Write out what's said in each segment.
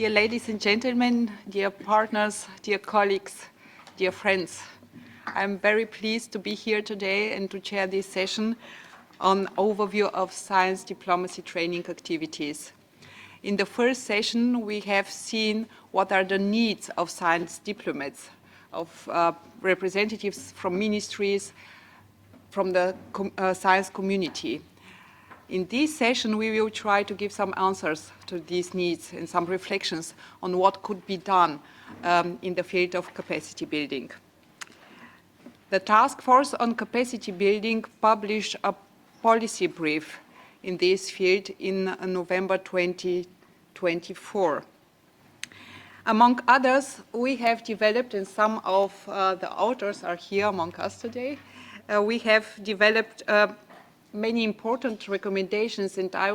Dear ladies and gentlemen, dear partners, dear colleagues, dear friends, I'm very pleased to be here today and to chair this session on overview of science diplomacy training activities. In the first session, we have seen what are the needs of science diplomats, of representatives from ministries, from the science community. In this session, we will try to give some answers to these needs and some reflections on what could be done in the field of capacity building. The Task Force on Capacity Building published a policy brief in this field in November 2024. Among others, we have developed, and some of the authors are here among us today, we have developed many important recommendations, and I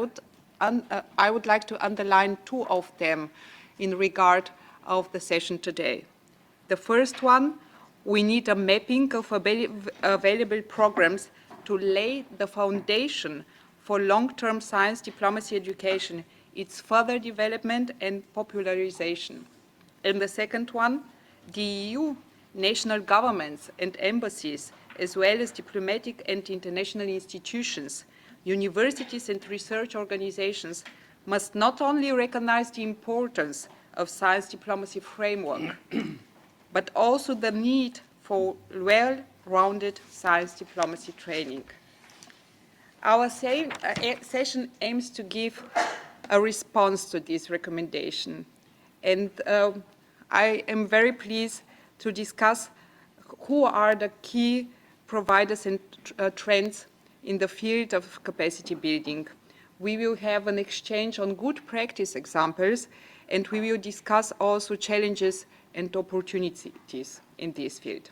would like to underline two of them in regard of the session today. The first one, we need a mapping of available programs to lay the foundation for long-term science diplomacy education, its further development and popularization. And the second one, the EU, national governments and embassies, as well as diplomatic and international institutions, universities and research organizations must not only recognize the importance of science diplomacy framework, but also the need for well-rounded science diplomacy training. Our session aims to give a response to this recommendation, and I am very pleased to discuss who are the key providers and trends in the field of capacity building. We will have an exchange on good practice examples, and we will discuss also challenges and opportunities in this field.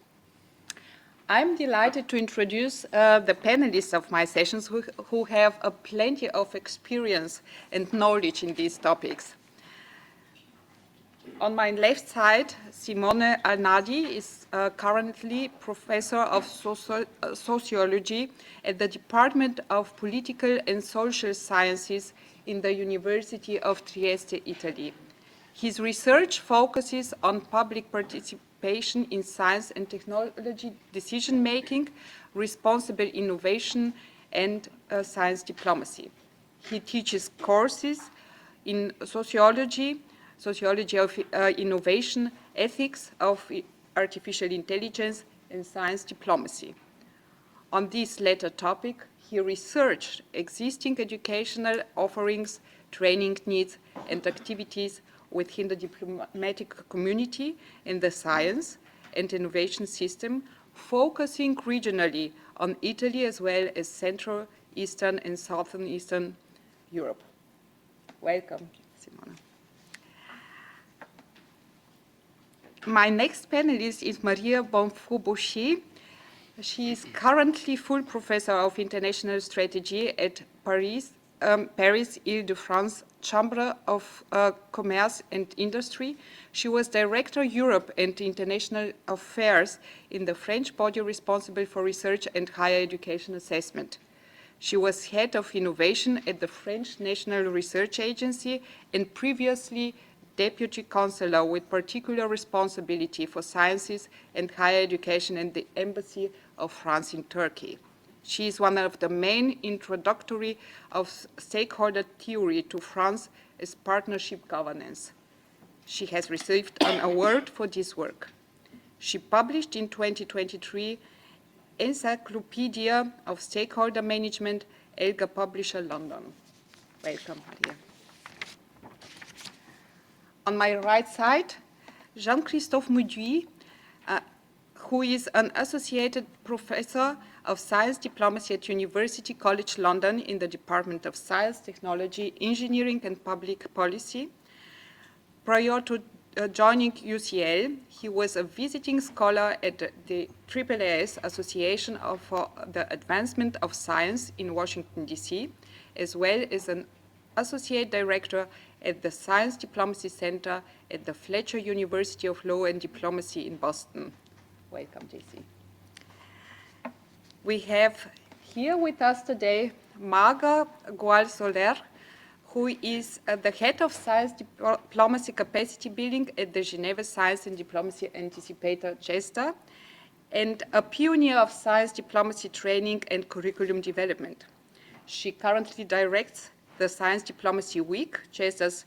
I'm delighted to introduce the panelists of my sessions who have plenty of experience and knowledge in these topics. On my left side, Simone Alnadi is currently professor of sociology at the Department of Political and Social Sciences in the University of Trieste, Italy. His research focuses on public participation in science and technology decision-making, responsible innovation, and science diplomacy. He teaches courses in sociology of innovation, ethics of artificial intelligence, and science diplomacy. On this latter topic, he researched existing educational offerings, training needs, and activities within the diplomatic community and the science and innovation system, focusing regionally on Italy as well as Central, Eastern, and Southern Eastern Europe. Welcome, Simone. My next panelist is Maria Bonfaux-Boucher. She is currently full professor of international strategy at Paris Île-de-France Chamber of Commerce and Industry. She was Director Europe and International Affairs in the French body responsible for research and higher education assessment. She was head of innovation at the French National Research Agency and previously Deputy Chancellor with particular responsibility for sciences and higher education in the Embassy of France in Turkey. She is one of the main introductory of stakeholder theory to France as partnership governance. She has received an award for this work. She published in 2023 Encyclopedia of Stakeholder Management, Elgar Publisher, London. Welcome, Maria. On my right side, Jean-Christophe Mauduit, who is an associated professor of science diplomacy at University College London in the Department of Science, Technology, Engineering and Public Policy. Prior to joining UCL, he was a visiting scholar at the AAAS Association for the Advancement of Science in Washington, D.C., as well as an associate director at the Science Diplomacy Center at the Fletcher University of Law and Diplomacy in Boston. Welcome, JC. We have here with us today Marga Gual Soler, who is the head of science diplomacy capacity building at the Geneva Science and Diplomacy Anticipator GESTA, and a pioneer of science diplomacy training and curriculum development. She currently directs the Science Diplomacy Week, GESTA's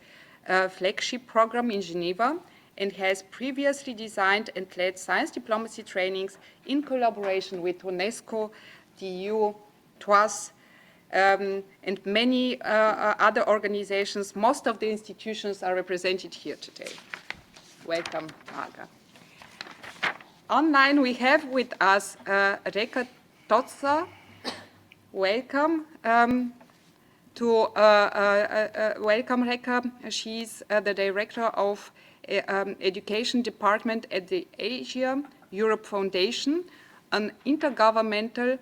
flagship program in Geneva, and has previously designed and led science diplomacy trainings in collaboration with UNESCO, the EU, TWAS, and many other organizations. Most of the institutions are represented here today. Welcome, Marga. Online we have with us Reka Totsa. Welcome. Welcome, Reka. She's the director of Education Department at the Asia Europe Foundation, an intergovernmental,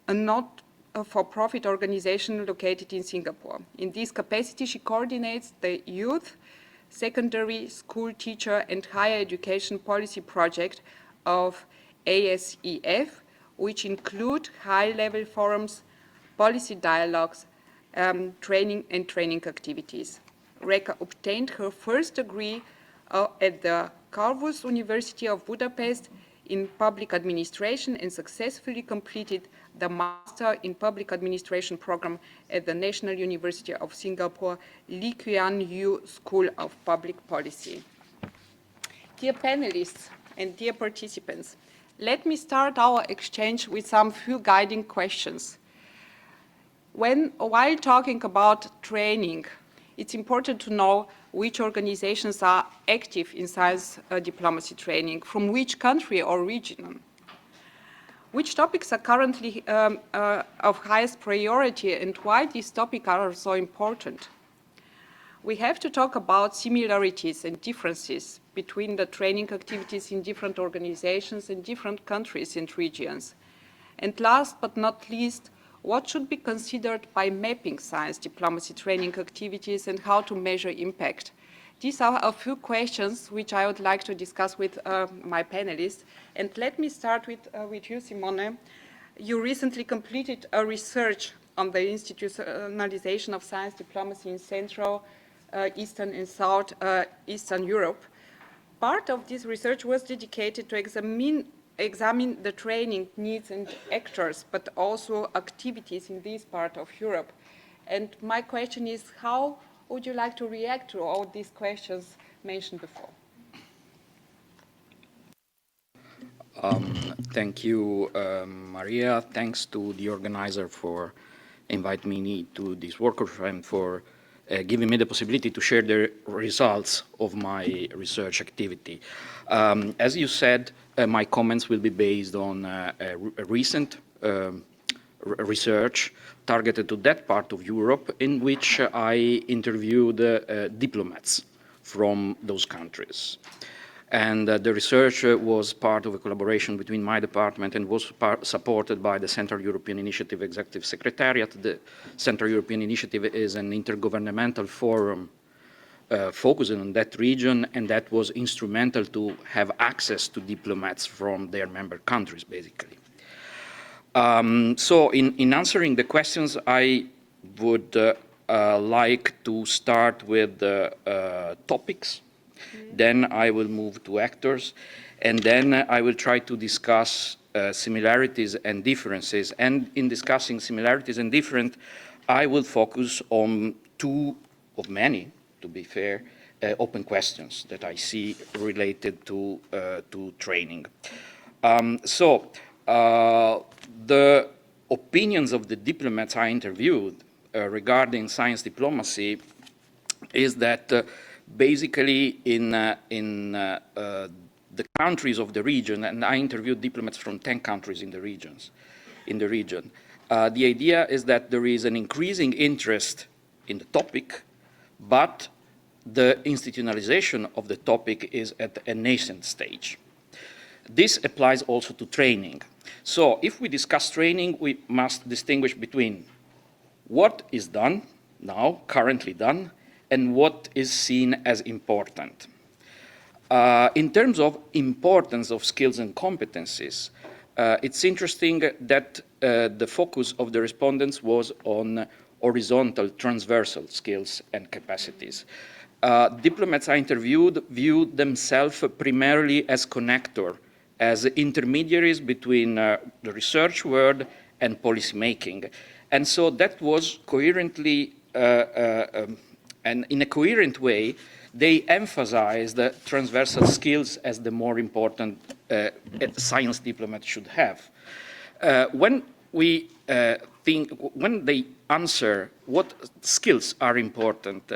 not-for-profit organization located in Singapore. In this capacity, she coordinates the youth, secondary school teacher and higher education policy project of ASEF, which include high-level forums, policy dialogues, training activities. Reka obtained her first degree at the Corvus University of Budapest in public administration and successfully completed the Master in Public Administration program at the National University of Singapore Lee Kuan Yew School of Public Policy. Dear panelists and dear participants, let me start our exchange with some few guiding questions. While talking about training, it's important to know which organizations are active in science diplomacy training, from which country or region. Which topics are currently of highest priority and why these topics are so important? We have to talk about similarities and differences between the training activities in different organizations in different countries and regions. And last but not least, what should be considered by mapping science diplomacy training activities and how to measure impact? These are a few questions which I would like to discuss with my panelists. And let me start with you, Simone. You recently completed a research on the institutionalization of science diplomacy in Central, Eastern and South Eastern Europe. Part of this research was dedicated to examine the training needs and actors, but also activities in this part of Europe. And my question is, how would you like to react to all these questions mentioned before? Thank you, Maria. Thanks to the organizer for inviting me to this workshop and for giving me the possibility to share the results of my research activity. As you said, my comments will be based on a recent research targeted to that part of Europe in which I interviewed diplomats from those countries. And the research was part of a collaboration between my department and was supported by the Central European Initiative Executive Secretariat. The Central European Initiative is an intergovernmental forum focusing on that region, and that was instrumental to have access to diplomats from their member countries, basically. So in answering the questions, I would like to start with the topics. Then I will move to actors, and then I will try to discuss similarities and differences. And in discussing similarities and different, I will focus on two of many, to be fair, open questions that I see related to training. The opinions of the diplomats I interviewed regarding science diplomacy is that basically in the countries of the region, and I interviewed diplomats from 10 countries in the region. The idea is that there is an increasing interest in the topic, but the institutionalization of the topic is at a nascent stage. This applies also to training. So if we discuss training, we must distinguish between what is done now, currently done, and what is seen as important. In terms of importance of skills and competencies, it's interesting that the focus of the respondents was on horizontal, transversal skills and capacities. Diplomats I interviewed viewed themselves primarily as connector, as intermediaries between the research world and policymaking. And so that was coherently, and in a coherent way, they emphasized transversal skills as the more important science diplomat should have. When they answer what skills are important,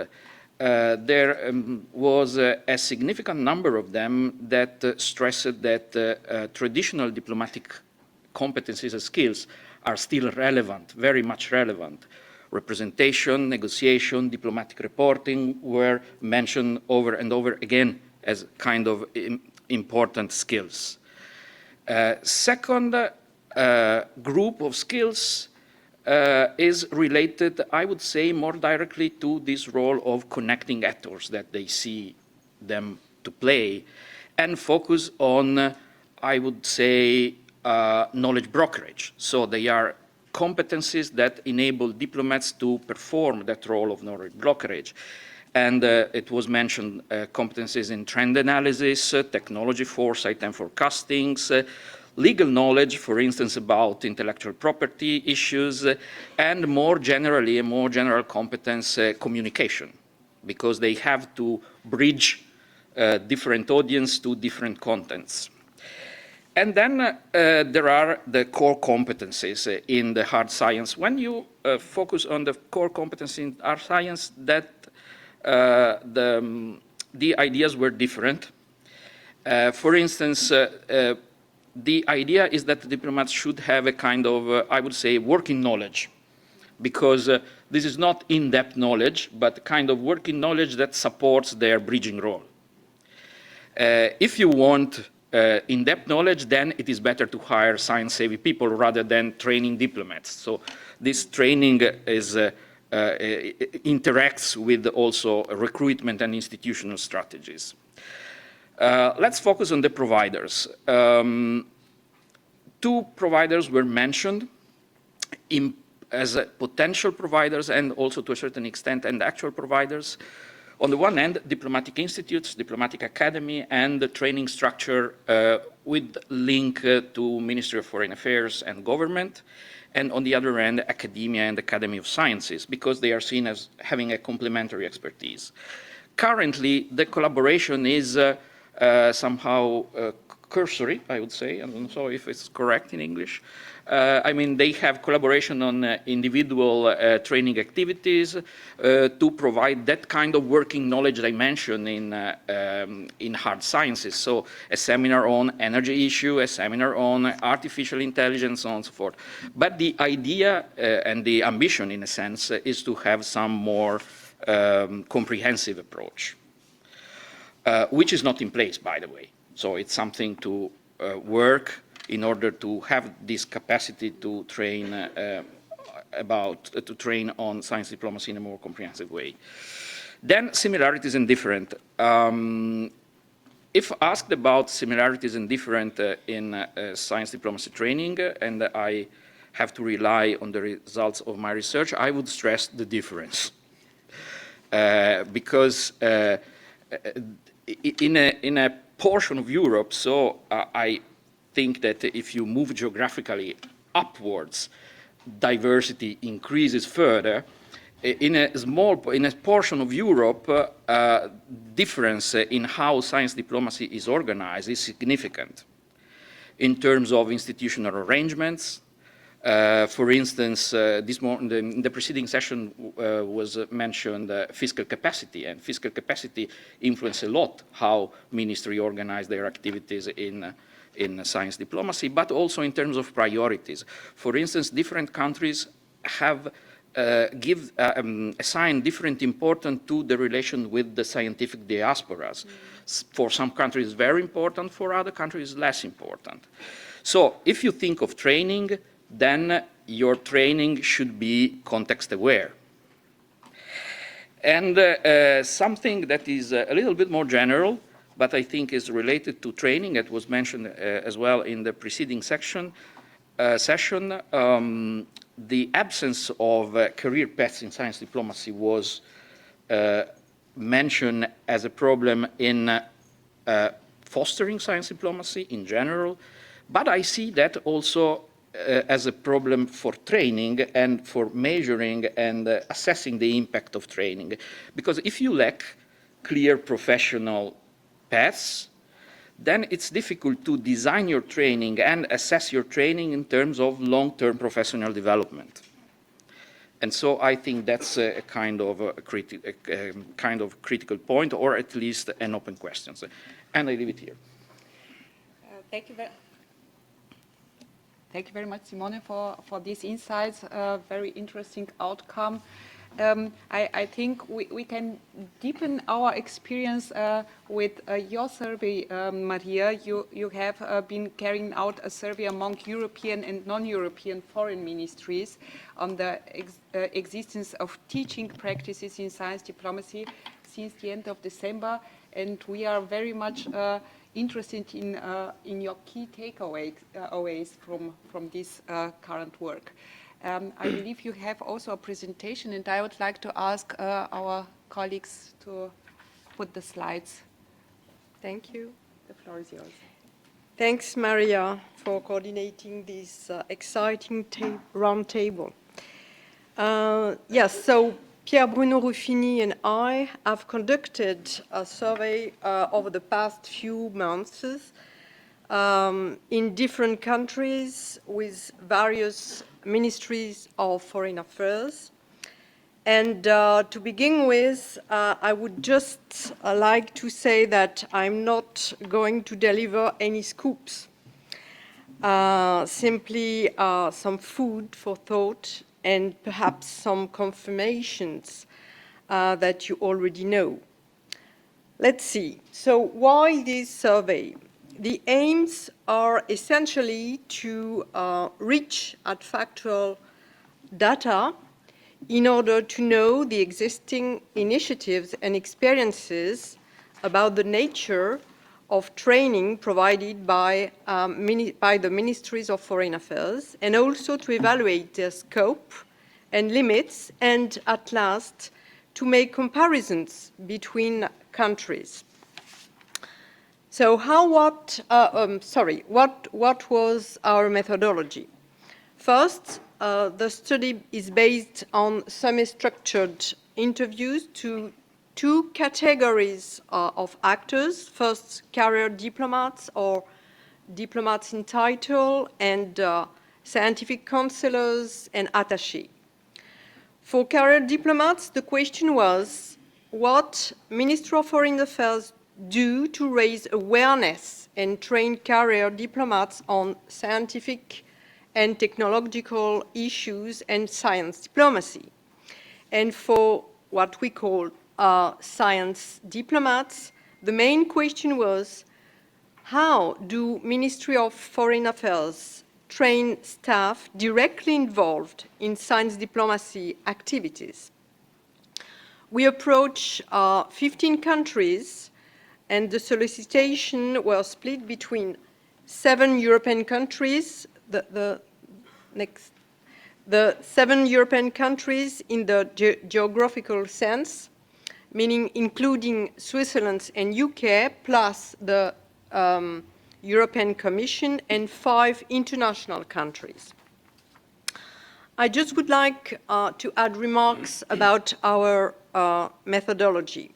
there was a significant number of them that stressed that traditional diplomatic competencies and skills are still relevant, very much relevant. Representation, negotiation, diplomatic reporting were mentioned over and over again as kind of important skills. Second group of skills is related, I would say, more directly to this role of connecting actors that they see them to play, and focus on, I would say, knowledge brokerage. So they are competencies that enable diplomats to perform that role of knowledge brokerage. And it was mentioned competencies in trend analysis, technology foresight and forecastings, legal knowledge, for instance, about intellectual property issues, and more generally, a more general competence, communication, because they have to bridge different audience to different contents. And then there are the core competencies in the hard science. When you focus on the core competence in hard science, that the ideas were different. For instance, the idea is that diplomats should have a kind of, I would say, working knowledge, because this is not in-depth knowledge, but kind of working knowledge that supports their bridging role. If you want in-depth knowledge, then it is better to hire science-savvy people rather than training diplomats. So this training is, interacts with also recruitment and institutional strategies. Let's focus on the providers. Two providers were mentioned as potential providers and also to a certain extent and actual providers. On the one hand, diplomatic institutes, diplomatic academy, and the training structure with link to Ministry of Foreign Affairs and government. And on the other hand, academia and Academy of Sciences, because they are seen as having a complementary expertise. Currently, the collaboration is somehow cursory, I would say. I don't know if it's correct in English. I mean, they have collaboration on individual training activities to provide that kind of working knowledge I mentioned in hard sciences. So a seminar on energy issue, a seminar on artificial intelligence, so on and so forth. But the idea and the ambition, in a sense, is to have some more comprehensive approach, which is not in place, by the way. So it's something to work in order to have this capacity to train to train on science diplomacy in a more comprehensive way. Then similarities and different. If asked about similarities and different in science diplomacy training, and I have to rely on the results of my research, I would stress the difference. Because in a portion of Europe, so I think that if you move geographically upwards, diversity increases further. In a portion of Europe, difference in how science diplomacy is organized is significant in terms of institutional arrangements. For instance, in the preceding session was mentioned fiscal capacity, and fiscal capacity influences a lot how ministry organize their activities in science diplomacy, but also in terms of priorities. For instance, different countries have assign different importance to the relation with the scientific diasporas. For some countries, very important. For other countries, less important. So if you think of training, then your training should be context aware. And something that is a little bit more general, but I think is related to training, it was mentioned as well in the preceding session, the absence of career paths in science diplomacy was mentioned as a problem in fostering science diplomacy in general, but I see that also as a problem for training and for measuring and assessing the impact of training. Because if you lack clear professional paths, then it's difficult to design your training and assess your training in terms of long-term professional development. And so I think that's a kind of critical point, or at least an open question. And I leave it here. Thank you very much, Simone, for these insights. Very interesting outcome. I think we can deepen our experience with your survey, Maria. You have been carrying out a survey among European and non-European foreign ministries on the existence of teaching practices in science diplomacy since the end of December, and we are very much interested in your key takeaways from this current work. I believe you have also a presentation, and I would like to ask our colleagues to put the slides. Thank you. The floor is yours. Thanks, Maria, for coordinating this exciting round table. Yes, so Pierre Bruno Ruffini and I have conducted a survey over the past few months in different countries with various ministries of foreign affairs. And to begin with, I would just like to say that I'm not going to deliver any scoops, simply some food for thought and perhaps some confirmations that you already know. Let's see. So why this survey? The aims are essentially to reach at factual data in order to know the existing initiatives and experiences about the nature of training provided by the Ministries of Foreign Affairs, and also to evaluate their scope and limits, and at last to make comparisons between countries. So what was our methodology? First, the study is based on semi-structured interviews to two categories of actors. First, career diplomats or diplomats in title, and scientific counselors and attachés. For career diplomats, the question was what Ministry of Foreign Affairs do to raise awareness and train career diplomats on scientific and technological issues and science diplomacy. And for what we call science diplomats, the main question was, how do Ministry of Foreign Affairs train staff directly involved in science diplomacy activities? We approached 15 countries, and the solicitation was split between 7 European countries, the 7 European countries in the geographical sense, meaning including Switzerland and UK, plus the European Commission, and 5 international countries. I just would like to add remarks about our methodology.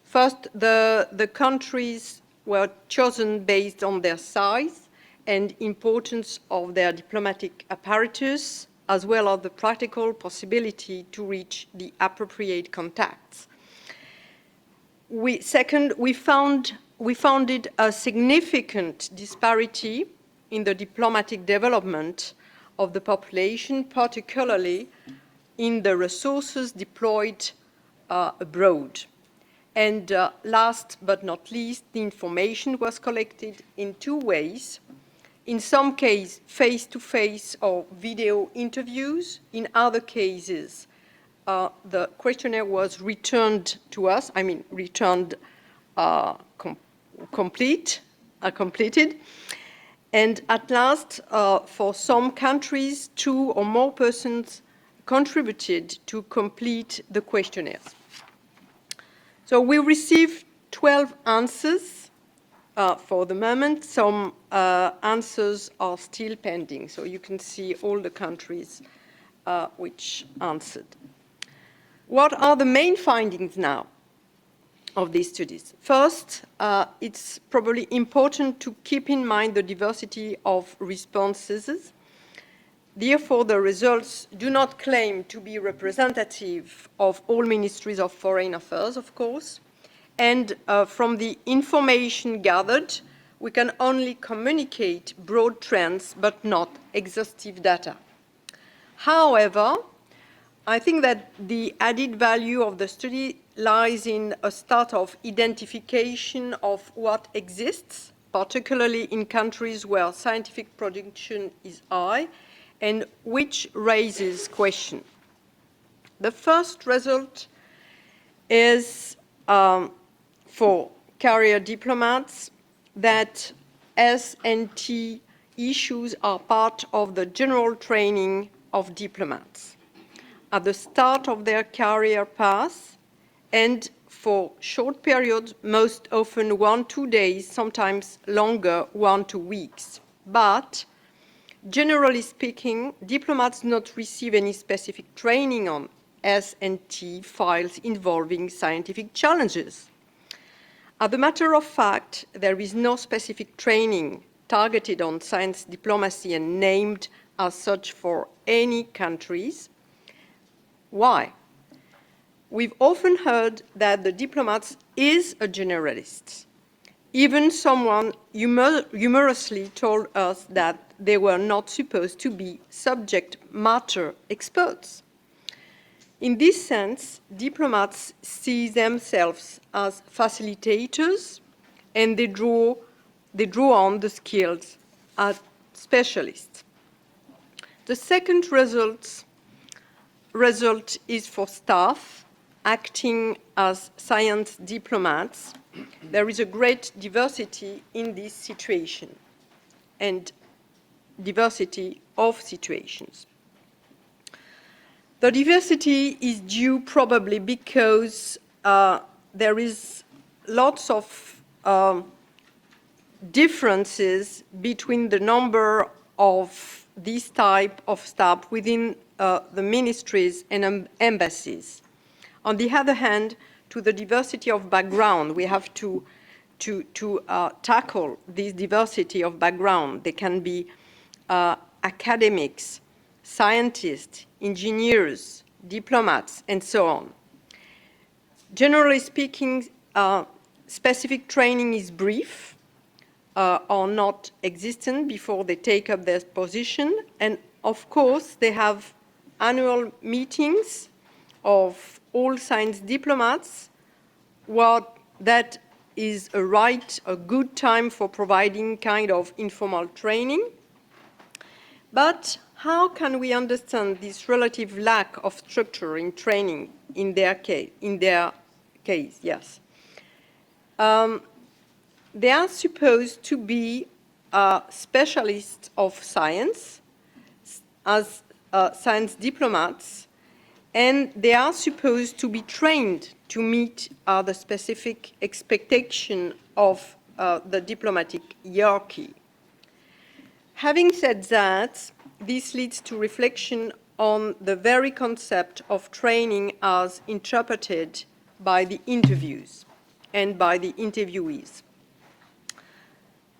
First, the countries were chosen based on their size and importance of their diplomatic apparatus, as well as the practical possibility to reach the appropriate contacts. Second, we founded a significant disparity in the diplomatic development of the population, particularly in the resources deployed abroad. And last but not least, the information was collected in 2 ways. In some cases, face-to-face or video interviews. In other cases, the questionnaire was returned to us, completed. And at last, for some countries, 2 or more persons contributed to complete the questionnaires. So we received 12 answers for the moment. Some answers are still pending. So you can see all the countries which answered. What are the main findings now of these studies? First, it's probably important to keep in mind the diversity of responses. Therefore, the results do not claim to be representative of all ministries of foreign affairs, of course. And from the information gathered, we can only communicate broad trends, but not exhaustive data. However, I think that the added value of the study lies in a start of identification of what exists, particularly in countries where scientific production is high, and which raises questions. The first result is for career diplomats that S&T issues are part of the general training of diplomats at the start of their career path, and for short periods, most often 1-2 days, sometimes longer, 1-2 weeks. But generally speaking, diplomats do not receive any specific training on S&T files involving scientific challenges. As a matter of fact, there is no specific training targeted on science diplomacy and named as such for any countries. Why? We've often heard that the diplomat is a generalist. Even someone humorously told us that they were not supposed to be subject matter experts. In this sense, diplomats see themselves as facilitators, and they draw on the skills as specialists. The second result is for staff acting as science diplomats. There is a great diversity in this situation and diversity of situations. The diversity is due probably because there is lots of differences between the number of this type of staff within the ministries and embassies. On the other hand, to the diversity of background, we have to tackle this diversity of background. They can be academics, scientists, engineers, diplomats, and so on. Generally speaking, specific training is brief or not existent before they take up their position. And of course, they have annual meetings of all science diplomats. That is a good time for providing kind of informal training. But how can we understand this relative lack of structure in training in their case? Yes. They are supposed to be specialists of science as science diplomats, and they are supposed to be trained to meet the specific expectation of the diplomatic hierarchy. Having said that, this leads to reflection on the very concept of training as interpreted by the interviews and by the interviewees.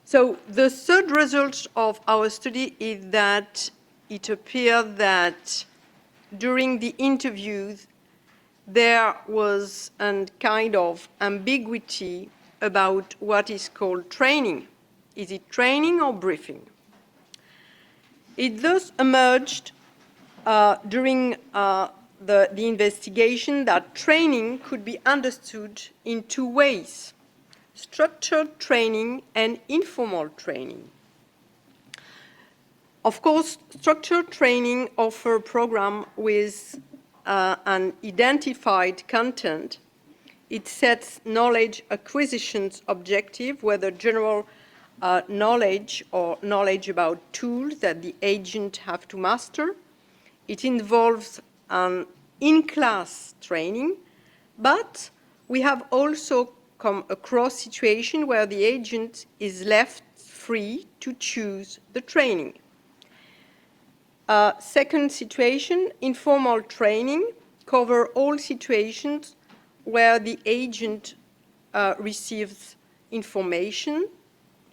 So the third result of our study is that it appeared that during the interviews there was a kind of ambiguity about what is called training. Is it training or briefing? It thus emerged during the investigation that training could be understood in 2 ways: structured training and informal training. Of course, structured training offers a program with an identified content. It sets knowledge acquisition's objective, whether general knowledge or knowledge about tools that the agent have to master. It involves an in-class training, but we have also come across situations where the agent is left free to choose the training. Second situation, informal training cover all situations where the agent receives information,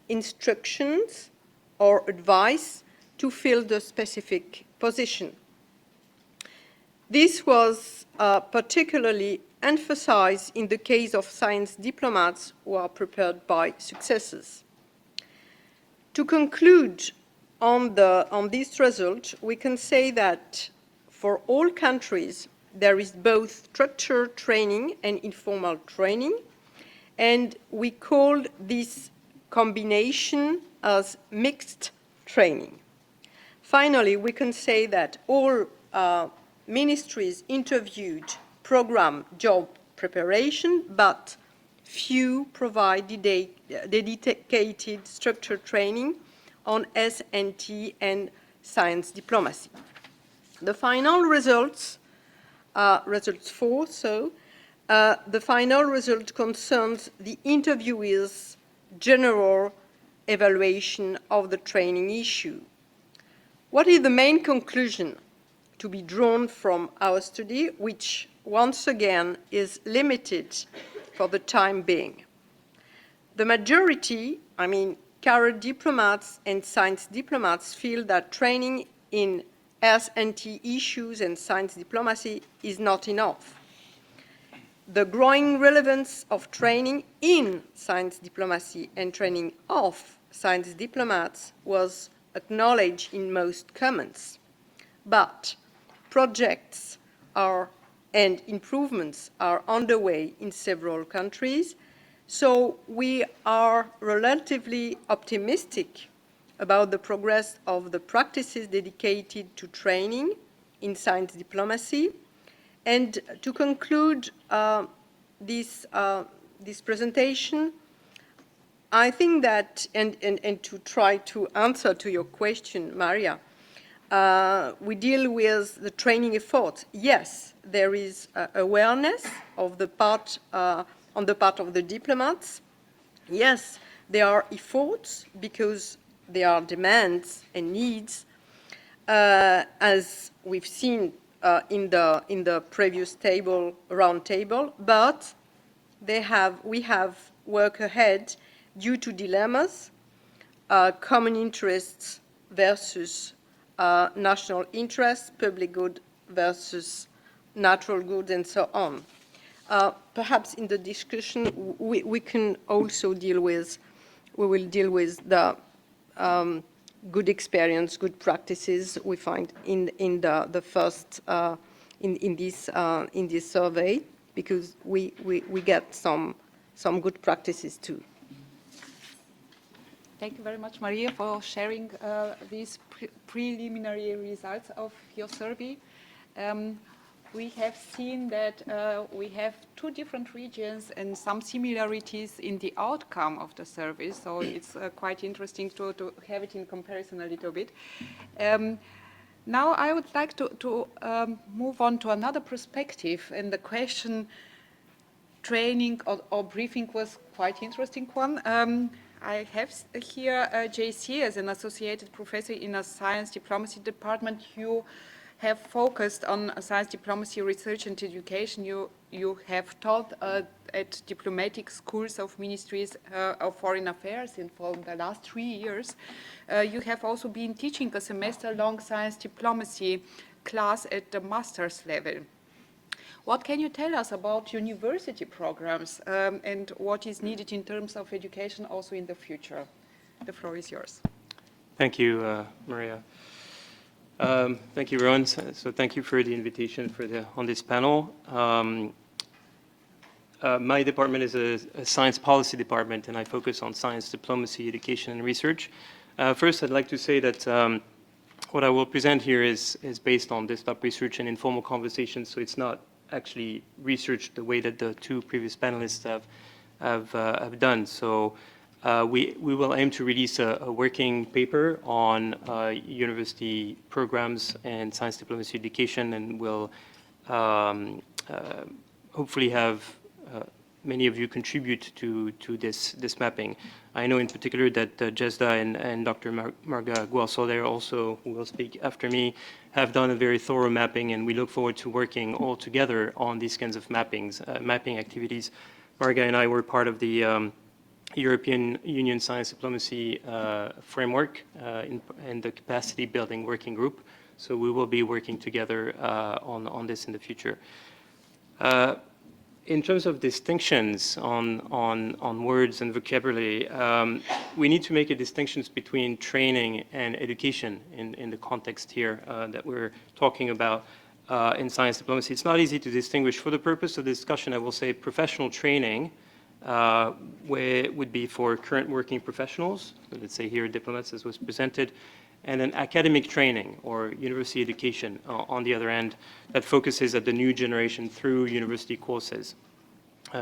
instructions, or advice to fill the specific position. This was particularly emphasized in the case of science diplomats who are prepared by successors. To conclude on this result, we can say that for all countries, there is both structured training and informal training, and we call this combination as mixed training. Finally, we can say that all ministries interviewed program job preparation, but few provide dedicated structured training on S&T and science diplomacy. The final results, results 4, the final result concerns the interviewee's general evaluation of the training issue. What is the main conclusion to be drawn from our study, which once again is limited for the time being? The majority, career diplomats and science diplomats, feel that training in S&T issues and science diplomacy is not enough. The growing relevance of training in science diplomacy and training of science diplomats was acknowledged in most comments. But projects and improvements are underway in several countries, so we are relatively optimistic about the progress of the practices dedicated to training in science diplomacy. And to conclude this presentation, I think that, and to try to answer to your question, Maria, we deal with the training effort. Yes, there is awareness of the part, on the part of the diplomats. Yes, there are efforts because there are demands and needs, as we've seen in the previous round table, but we have work ahead due to dilemmas, common interests versus national interests, public good versus natural good, and so on. Perhaps in the discussion we can also deal with the good experience, good practices we find in the first in this survey, because we get some good practices too. Thank you very much, Maria, for sharing these preliminary results of your survey. We have seen that we have two different regions and some similarities in the outcome of the survey, so it's quite interesting to have it in comparison a little bit. Now I would like to move on to another perspective, and the question training or briefing was quite interesting one. I have here JC as an associated professor in a science diplomacy department. You have focused on science diplomacy research and education. You have taught at diplomatic schools of ministries of foreign affairs for the last 3 years. You have also been teaching a semester-long science diplomacy class at the master's level. What can you tell us about university programs and what is needed in terms of education also in the future? The floor is yours. Thank you, Maria. Thank you, Rowan. So thank you for the invitation on this panel. My department is a science policy department, and I focus on science diplomacy, education, and research. First, I'd like to say that what I will present here is based on desktop research and informal conversations, so it's not actually research the way that the two previous panelists have done. So We will aim to release a working paper on university programs and science diplomacy education, and we'll hopefully have many of you contribute to this mapping. I know in particular that Jesda and Dr. Marga Gual-Soler also, who will speak after me, have done a very thorough mapping, and we look forward to working all together on these kinds of mapping activities. Marga and I were part of the European Union Science Diplomacy Framework and the Capacity Building Working Group, so we will be working together on this in the future. In terms of distinctions on words and vocabulary, we need to make a distinction between training and education in the context here that we're talking about in science diplomacy. It's not easy to distinguish. For the purpose of the discussion, I will say professional training where it would be for current working professionals, let's say here diplomats as was presented, and an academic training or university education on the other end that focuses at the new generation through university courses.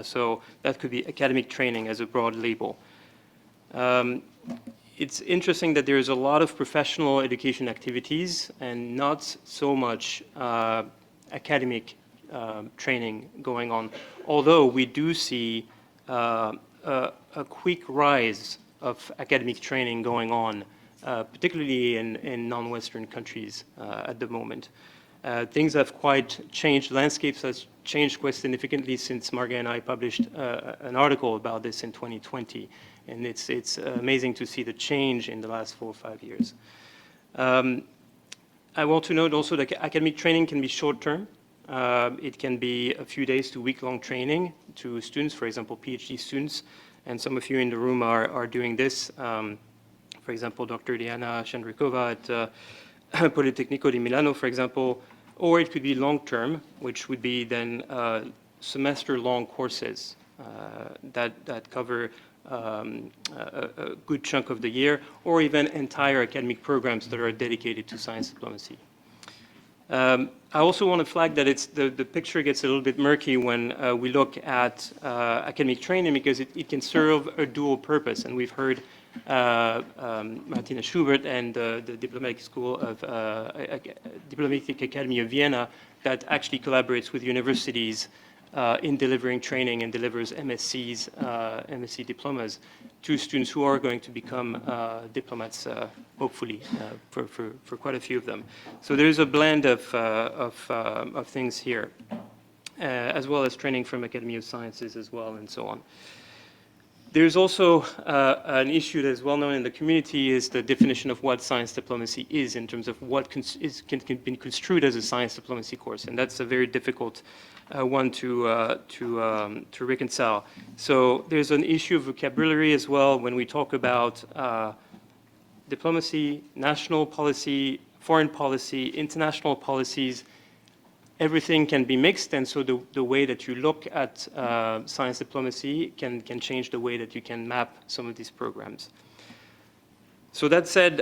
So that could be academic training as a broad label. It's interesting that there's a lot of professional education activities and not so much academic training going on, although we do see a quick rise of academic training going on, particularly in non-Western countries at the moment. Things have quite changed. Landscapes has changed quite significantly since Marga and I published an article about this in 2020. And it's amazing to see the change in the last 4 or 5 years. I want to note also that academic training can be short-term. It can be a few days to week-long training to students, for example, PhD students. And some of you in the room are doing this. For example, Dr. Diana Shandrikova at Politecnico di Milano, for example. Or it could be long-term, which would be then semester-long courses that cover a good chunk of the year, or even entire academic programs that are dedicated to science diplomacy. I also want to flag that the picture gets a little bit murky when we look at academic training, because it can serve a dual purpose. And we've heard Martina Schubert and the Diplomatic School of Diplomatic Academy of Vienna that actually collaborates with universities in delivering training and delivers MSCs, MSc diplomas to students who are going to become diplomats, hopefully, for quite a few of them. So there is a blend of things here, as well as training from Academy of Sciences as well, and so on. There's also an issue that is well known in the community, is the definition of what science diplomacy is in terms of what can be construed as a science diplomacy course, and that's a very difficult one to reconcile. So there's an issue of vocabulary as well when we talk about diplomacy, national policy, foreign policy, international policies. Everything can be mixed, and so the way that you look at science diplomacy can change the way that you can map some of these programs. So that said,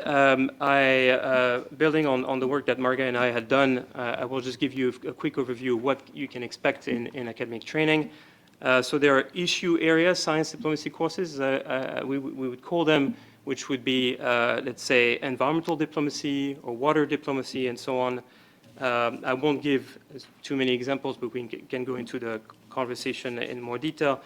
building on the work that Marga and I had done, I will just give you a quick overview of what you can expect in academic training. So there are issue area science diplomacy courses, we would call them, which would be, let's say, environmental diplomacy or water diplomacy and so on. I won't give too many examples, but we can go into the conversation in more detail.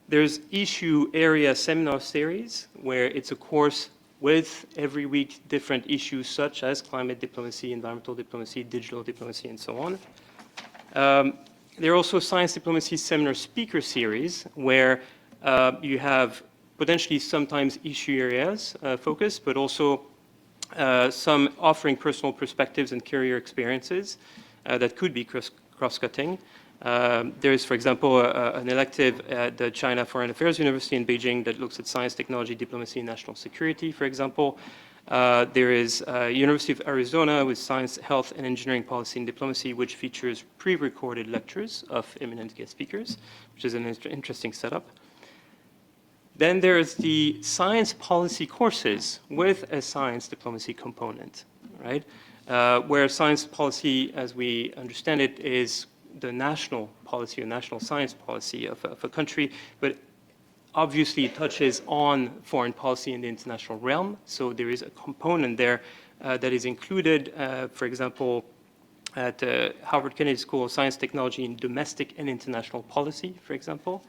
There's issue area seminar series, where it's a course with every week different issues such as climate diplomacy, environmental diplomacy, digital diplomacy, and so on. There are also science diplomacy seminar speaker series, where you have potentially sometimes issue areas focused, but also some offering personal perspectives and career experiences that could be cross-cutting. There is, for example, an elective at the China Foreign Affairs University in Beijing that looks at science, technology, diplomacy, and national security, for example. There is University of Arizona with science, health, and engineering policy and diplomacy, which features pre-recorded lectures of eminent guest speakers, which is an interesting setup. Then there's the science policy courses with a science diplomacy component, right? Where science policy, as we understand it, is the national policy or national science policy of a country, but obviously touches on foreign policy in the international realm. So there is a component there that is included, for example, at the Harvard Kennedy School of Science Technology in domestic and international policy, for example.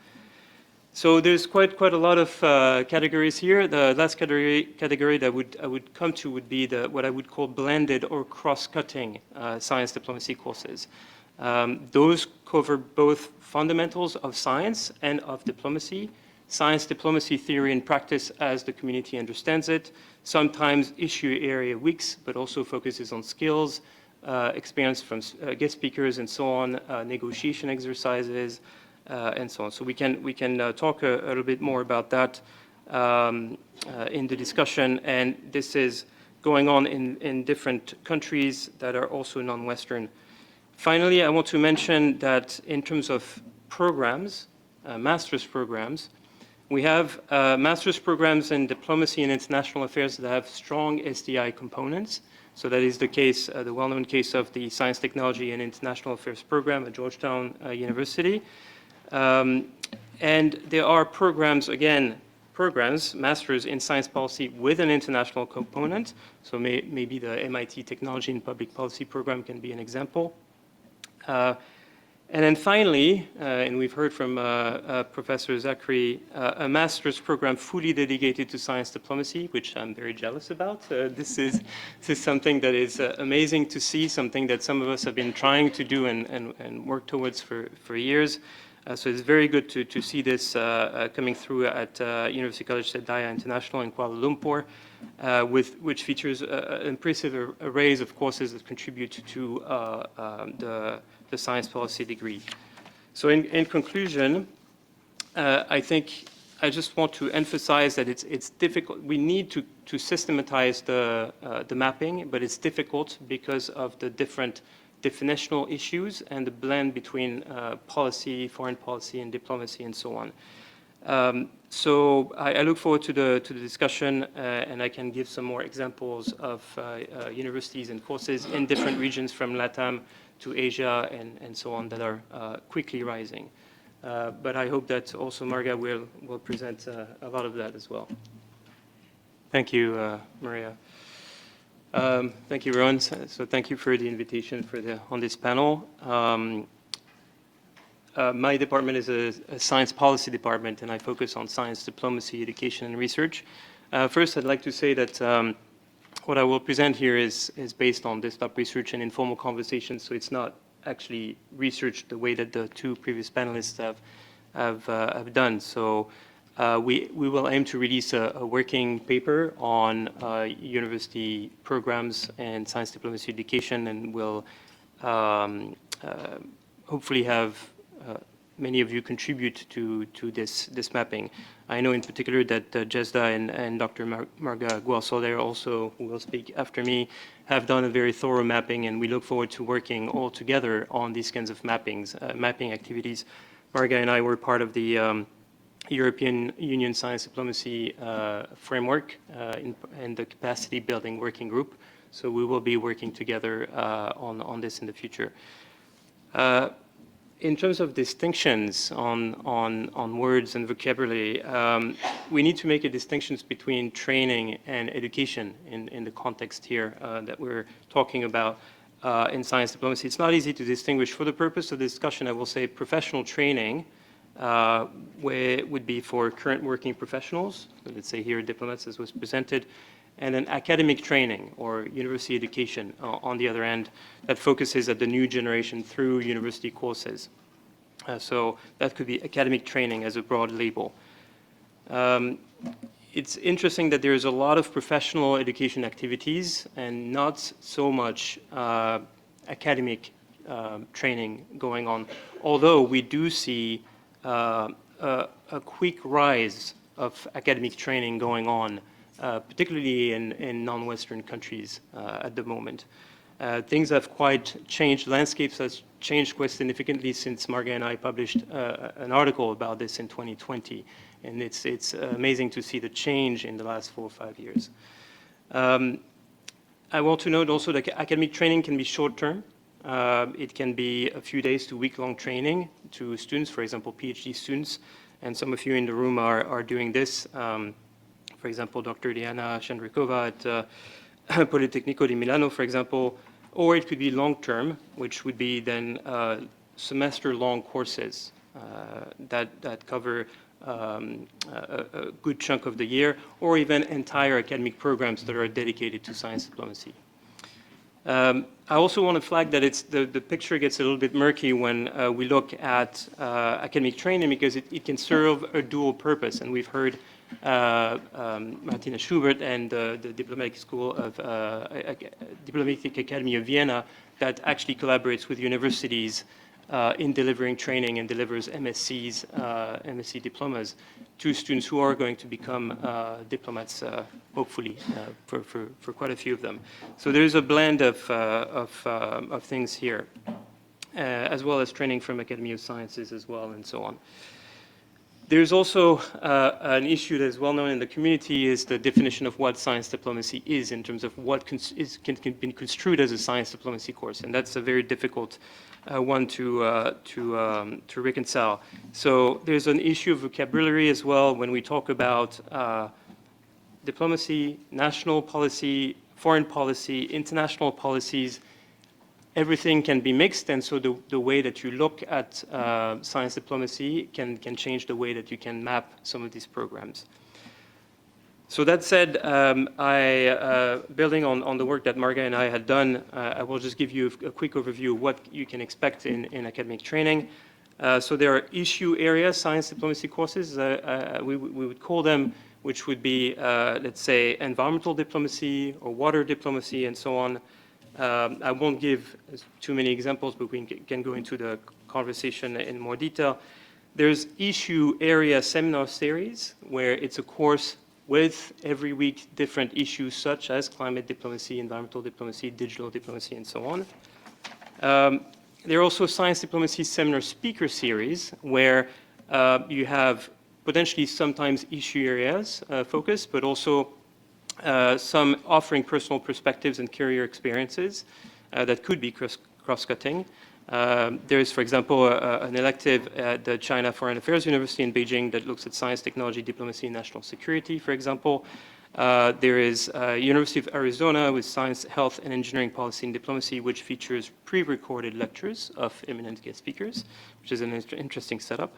So there's quite a lot of categories here. The last category that I would come to would be what I would call blended or cross-cutting science diplomacy courses. Those cover both fundamentals of science and of diplomacy, science diplomacy theory and practice as the community understands it, sometimes issue area weeks, but also focuses on skills, experience from guest speakers and so on, negotiation exercises, and so on. So we can talk a little bit more about that in the discussion, and this is going on in different countries that are also non-Western. Finally, I want to mention that in terms of programs, master's programs, we have master's programs in diplomacy and international affairs that have strong SDI components. So that is the case, the well-known case of the Science, Technology, and International Affairs program at Georgetown University. And there are programs, masters in science policy with an international component. So maybe the MIT Technology and Public Policy program can be an example. And then finally, and we've heard from Professor Zachary, a master's program fully dedicated to science diplomacy, which I'm very jealous about. This is something that is amazing to see, something that some of us have been trying to do and work towards for years. So it's very good to see this coming through at University College Sedaya International in Kuala Lumpur, which features impressive arrays of courses that contribute to the science policy degree. So in conclusion, I think I just want to emphasize that it's difficult. We need to systematize the mapping, but it's difficult because of the different definitional issues and the blend between policy, foreign policy, and diplomacy, and so on. So I look forward to the discussion, and I can give some more examples of universities and courses in different regions from LATAM to Asia and so on that are quickly rising. But I hope that also Marga will present a lot of that as well. Thank you, Maria. Thank you, Rowan. So thank you for the invitation on this panel. My department is a science policy department, and I focus on science diplomacy, education, and research. First, I'd like to say that what I will present here is based on desktop research and informal conversations, so it's not actually research the way that the two previous panelists have done. So we will aim to release a working paper on university programs and science diplomacy education, and we'll hopefully have many of you contribute to this mapping. I know in particular that Jesda and Dr. Marga Gual-Soler also, who will speak after me, have done a very thorough mapping, and we look forward to working all together on these kinds of mapping activities. Marga and I were part of the European Union Science Diplomacy Framework and the Capacity Building Working Group, so we will be working together on this in the future. In terms of distinctions on words and vocabulary, we need to make a distinction between training and education in the context here that we're talking about in science diplomacy. It's not easy to distinguish. For the purpose of the discussion, I will say professional training would be for current working professionals, let's say here diplomats as was presented, and an academic training or university education on the other end that focuses at the new generation through university courses. So that could be academic training as a broad label. It's interesting that there's a lot of professional education activities and not so much academic training going on, although we do see a quick rise of academic training going on, particularly in non-Western countries at the moment. Things have quite changed. Landscapes has changed quite significantly since Marga and I published an article about this in 2020. And it's amazing to see the change in the last 4 or 5 years. I want to note also that academic training can be short-term. It can be a few days to week-long training to students, for example, PhD students. and some of you in the room are doing this. For example, Dr. Diana Shandrikova at Politecnico di Milano, for example, or it could be long-term, which would be then semester-long courses that cover a good chunk of the year, or even entire academic programs that are dedicated to science diplomacy. I also want to flag that the picture gets a little bit murky when we look at academic training, because it can serve a dual purpose. And we've heard Martina Schubert and the Diplomatic School of Diplomatic Academy of Vienna that actually collaborates with universities in delivering training and delivers MSCs, MSc diplomas to students who are going to become diplomats, hopefully, for quite a few of them. So there's a blend of things here, as well as training from Academy of Sciences as well, and so on. There's also an issue that is well known in the community, is the definition of what science diplomacy is in terms of what can be construed as a science diplomacy course, and that's a very difficult one to reconcile. So there's an issue of vocabulary as well when we talk about diplomacy, national policy, foreign policy, international policies. Everything can be mixed, and so the way that you look at science diplomacy can change the way that you can map some of these programs. So that said, building on the work that Marga and I had done, I will just give you a quick overview of what you can expect in academic training. So there are issue area science diplomacy courses, we would call them, which would be, let's say, environmental diplomacy or water diplomacy and so on. I won't give too many examples, but we can go into the conversation in more detail. There's issue area seminar series, where it's a course with every week different issues such as climate diplomacy, environmental diplomacy, digital diplomacy, and so on. There are also science diplomacy seminar speaker series, where you have potentially sometimes issue areas focus, but also some offering personal perspectives and career experiences that could be cross-cutting. There is, for example, an elective at the China Foreign Affairs University in Beijing that looks at science, technology, diplomacy, and national security, for example. There is University of Arizona with science, health, and engineering policy and diplomacy, which features pre-recorded lectures of eminent guest speakers, which is an interesting setup.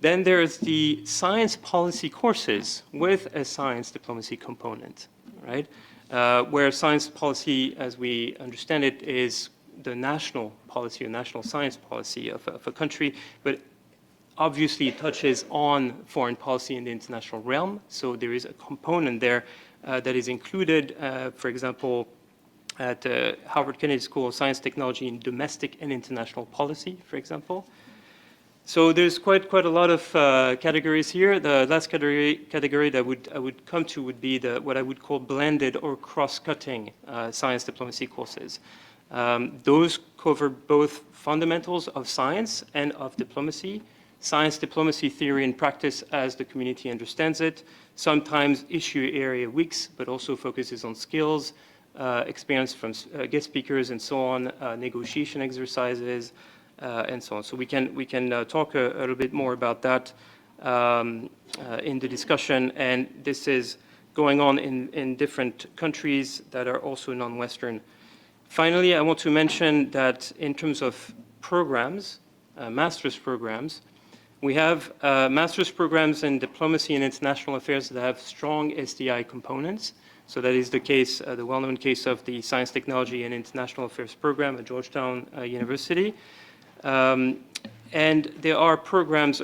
Then there's the science policy courses with a science diplomacy component, right? Where science policy, as we understand it, is the national policy or national science policy of a country, but obviously it touches on foreign policy in the international realm. So there is a component there that is included, for example, at the Harvard Kennedy School of Science Technology in domestic and international policy, for example. So there's quite a lot of categories here. The last category that I would come to would be what I would call blended or cross-cutting science diplomacy courses. Those cover both fundamentals of science and of diplomacy, science diplomacy theory and practice as the community understands it, sometimes issue area weeks, but also focuses on skills, experience from guest speakers and so on, negotiation exercises, and so on. So we can talk a little bit more about that in the discussion, and this is going on in different countries that are also non-Western. Finally, I want to mention that in terms of programs, master's programs, we have master's programs in diplomacy and international affairs that have strong SDI components. So that is the case, the well-known case of the Science, Technology, and International Affairs program at Georgetown University. And there are programs,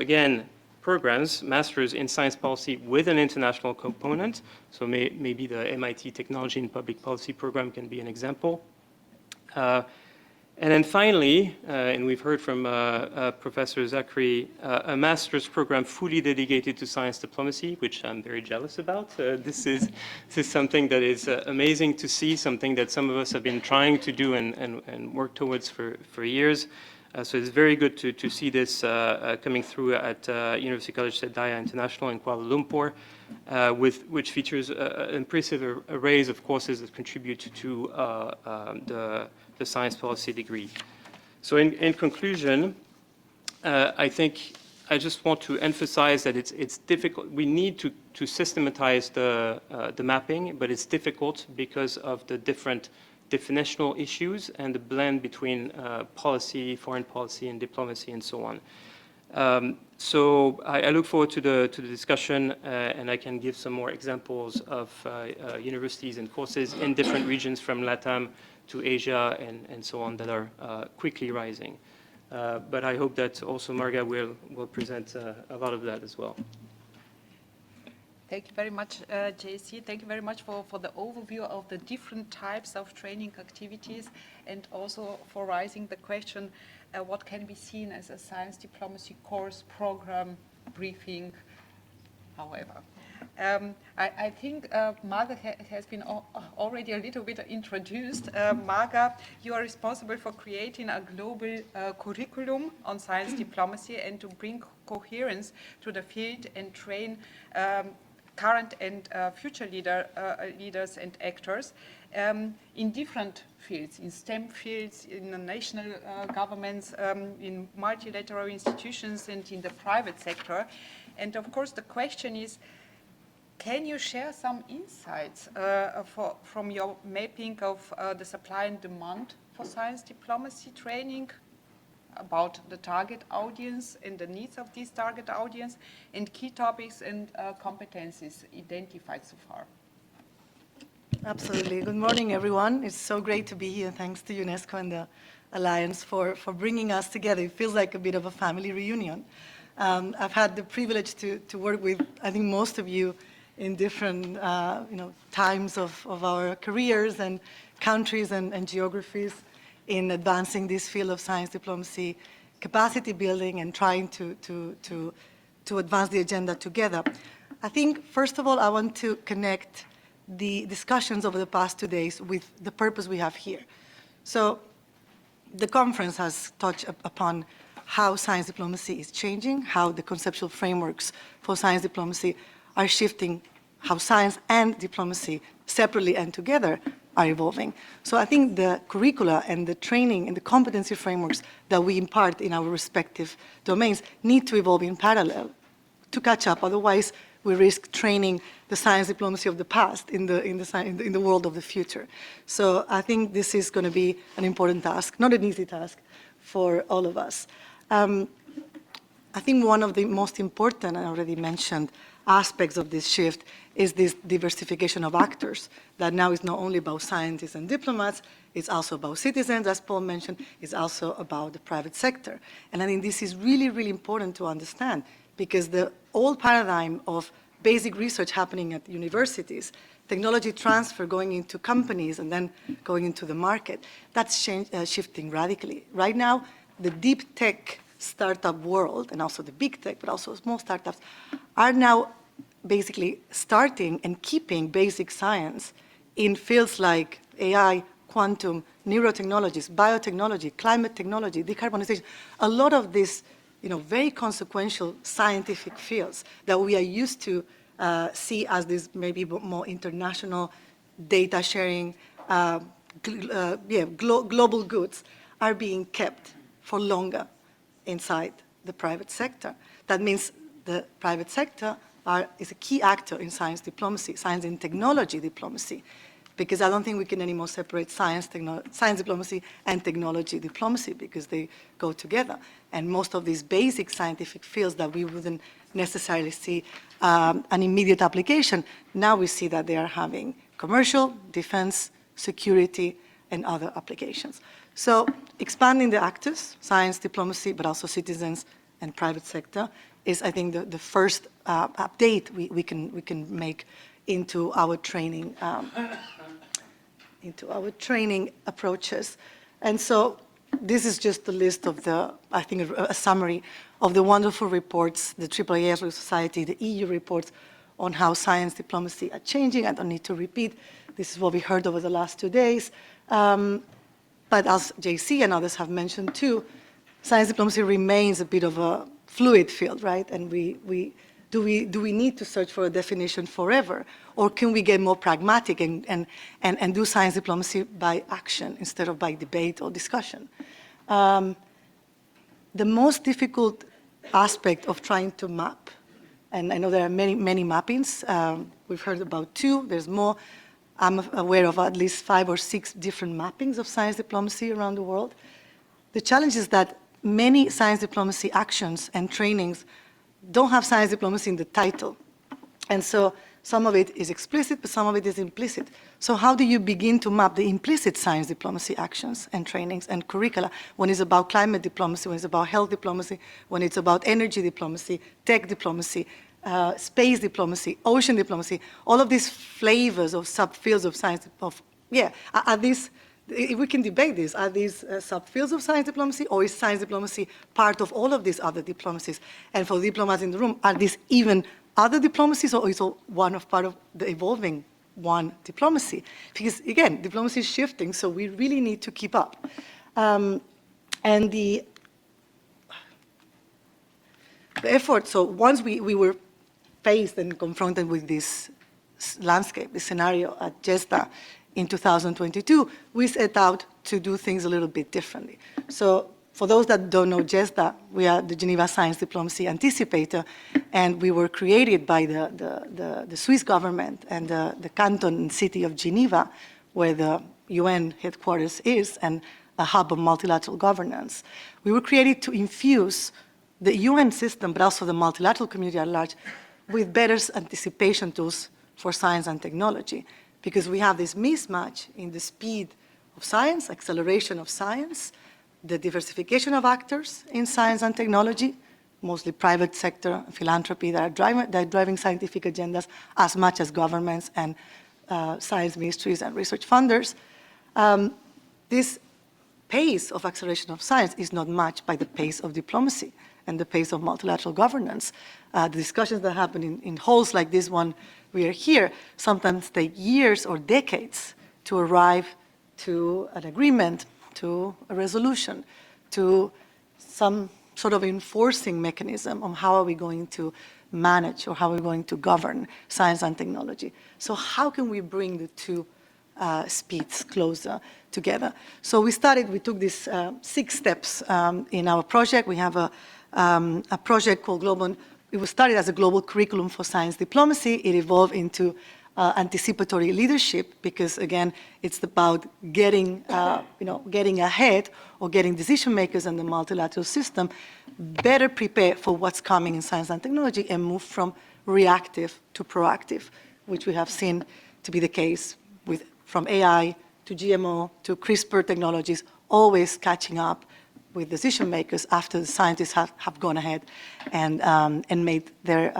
masters in science policy with an international component. So maybe the MIT Technology and Public Policy program can be an example. And then finally, and we've heard from Professor Zachary, a master's program fully dedicated to science diplomacy, which I'm very jealous about. This is something that is amazing to see, something that some of us have been trying to do and work towards for years. So it's very good to see this coming through at University College Sedaya International in Kuala Lumpur, which features an impressive arrays of courses that contribute to the science policy degree. So in conclusion, I think I just want to emphasize that it's difficult. We need to systematize the mapping, but it's difficult because of the different definitional issues and the blend between policy, foreign policy, and diplomacy, and so on. So I look forward to the discussion, and I can give some more examples of universities and courses in different regions from LATAM to Asia and so on that are quickly rising. But I hope that also Marga will present a lot of that as well. Thank you very much, JC. Thank you very much for the overview of the different types of training activities, and also for raising the question, what can be seen as a science diplomacy course, program, briefing, however. I think Marga has been already a little bit introduced. Marga, you are responsible for creating a global curriculum on science diplomacy and to bring coherence to the field and train current and future leaders and actors in different fields, in STEM fields, in the national governments, in multilateral institutions, and in the private sector. And of course, the question is, can you share some insights from your mapping of the supply and demand for science diplomacy training, about the target audience and the needs of this target audience, and key topics and competencies identified so far? Absolutely. Good morning, everyone. It's so great to be here. Thanks to UNESCO and the Alliance for bringing us together. It feels like a bit of a family reunion. I've had the privilege to work with, I think, most of you in different times of our careers and countries and geographies in advancing this field of science diplomacy, capacity building, and trying to advance the agenda together. I think, first of all, I want to connect the discussions over the past 2 days with the purpose we have here. So the conference has touched upon how science diplomacy is changing, how the conceptual frameworks for science diplomacy are shifting, how science and diplomacy separately and together are evolving. So I think the curricula and the training and the competency frameworks that we impart in our respective domains need to evolve in parallel to catch up. Otherwise, we risk training the science diplomacy of the past in the world of the future. So I think this is going to be an important task, not an easy task for all of us. I think one of the most important, I already mentioned, aspects of this shift is this diversification of actors, that now is not only about scientists and diplomats, it's also about citizens, as Paul mentioned, it's also about the private sector. And I think this is really, really important to understand, because the old paradigm of basic research happening at universities, technology transfer going into companies and then going into the market, that's shifting radically. Right now, the deep tech startup world, and also the big tech, but also small startups, are now basically starting and keeping basic science in fields like AI, quantum, neurotechnologies, biotechnology, climate technology, decarbonization. A lot of these, very consequential scientific fields that we are used to see as these maybe more international data sharing, global goods are being kept for longer inside the private sector. That means the private sector is a key actor in science diplomacy, science and technology diplomacy, because I don't think we can anymore separate science diplomacy and technology diplomacy, because they go together. And most of these basic scientific fields that we wouldn't necessarily see an immediate application, now we see that they are having commercial, defense, security, and other applications. So expanding the actors, science, diplomacy, but also citizens and private sector, is, I think, the first update we can make into our training approaches. And so this is just a list of I think, a summary of the wonderful reports, the AAA Society, the EU reports on how science diplomacy are changing. I don't need to repeat. This is what we heard over the last 2 days. But as JC and others have mentioned too, science diplomacy remains a bit of a fluid field, right? And do we need to search for a definition forever? Or can we get more pragmatic and do science diplomacy by action instead of by debate or discussion? The most difficult aspect of trying to map. And I know there are many, many mappings. We've heard about 2, there's more. I'm aware of at least 5 or 6 different mappings of science diplomacy around the world. The challenge is that many science diplomacy actions and trainings don't have science diplomacy in the title. And so some of it is explicit, but some of it is implicit. So how do you begin to map the implicit science diplomacy actions and trainings and curricula when it's about climate diplomacy, when it's about health diplomacy, when it's about energy diplomacy, tech diplomacy, space diplomacy, ocean diplomacy, all of these flavors of subfields of science, are these, if we can debate this, are these subfields of science diplomacy, or is science diplomacy part of all of these other diplomacies? And for diplomats in the room, are these even other diplomacies, or is it part of the evolving one diplomacy? Because again, diplomacy is shifting, so we really need to keep up. And the effort, so once we were faced and confronted with this landscape, this scenario at JESDA in 2022, we set out to do things a little bit differently. So for those that don't know JESDA, we are the Geneva Science Diplomacy Anticipator, and we were created by the Swiss government and the canton and city of Geneva, where the UN headquarters is, and a hub of multilateral governance. We were created to infuse the UN system, but also the multilateral community at large, with better anticipation tools for science and technology, because we have this mismatch in the speed of science, acceleration of science, the diversification of actors in science and technology, mostly private sector, philanthropy, that are driving scientific agendas as much as governments and science ministries and research funders. This pace of acceleration of science is not matched by the pace of diplomacy and the pace of multilateral governance. The discussions that happen in halls like this one we are here sometimes take years or decades to arrive to an agreement, to a resolution, to some sort of enforcing mechanism on how are we going to manage or how are we going to govern science and technology. So how can we bring the two speeds closer together? So we took these 6 steps in our project. We have a project called Global. It was started as a global curriculum for science diplomacy. It evolved into anticipatory leadership, because again, it's about getting ahead or getting decision makers in the multilateral system better prepared for what's coming in science and technology and move from reactive to proactive, which we have seen to be the case from AI to GMO to CRISPR technologies, always catching up with decision makers after the scientists have gone ahead and made their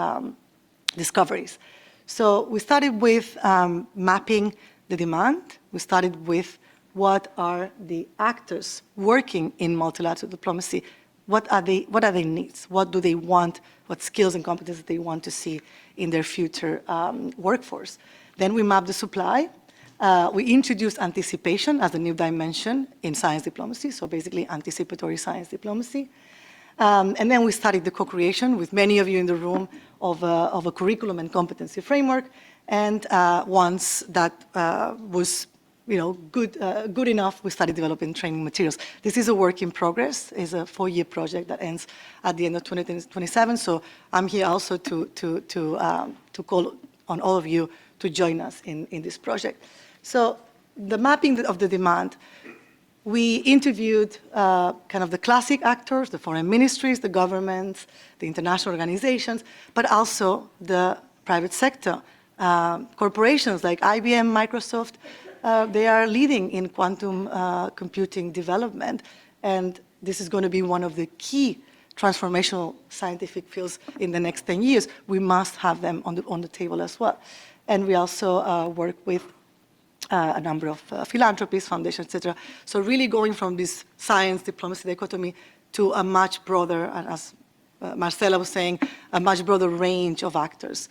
discoveries. So we started with mapping the demand. We started with what are the actors working in multilateral diplomacy, what are their needs, what do they want, what skills and competencies they want to see in their future workforce. Then we mapped the supply. We introduced anticipation as a new dimension in science diplomacy, so basically anticipatory science diplomacy. And then we started the co-creation with many of you in the room of a curriculum and competency framework. And once that was good enough, we started developing training materials. This is a work in progress. It's a 4-year project that ends at the end of 2027. So I'm here also to call on all of you to join us in this project. So the mapping of the demand, we interviewed kind of the classic actors, the foreign ministries, the governments, the international organizations, but also the private sector. Corporations like IBM, Microsoft, they are leading in quantum computing development, and this is going to be one of the key transformational scientific fields in the next 10 years. We must have them on the table as well. And we also work with a number of philanthropies, foundations, etc. So really going from this science diplomacy dichotomy to a much broader, and as Marcela was saying, a much broader range of actors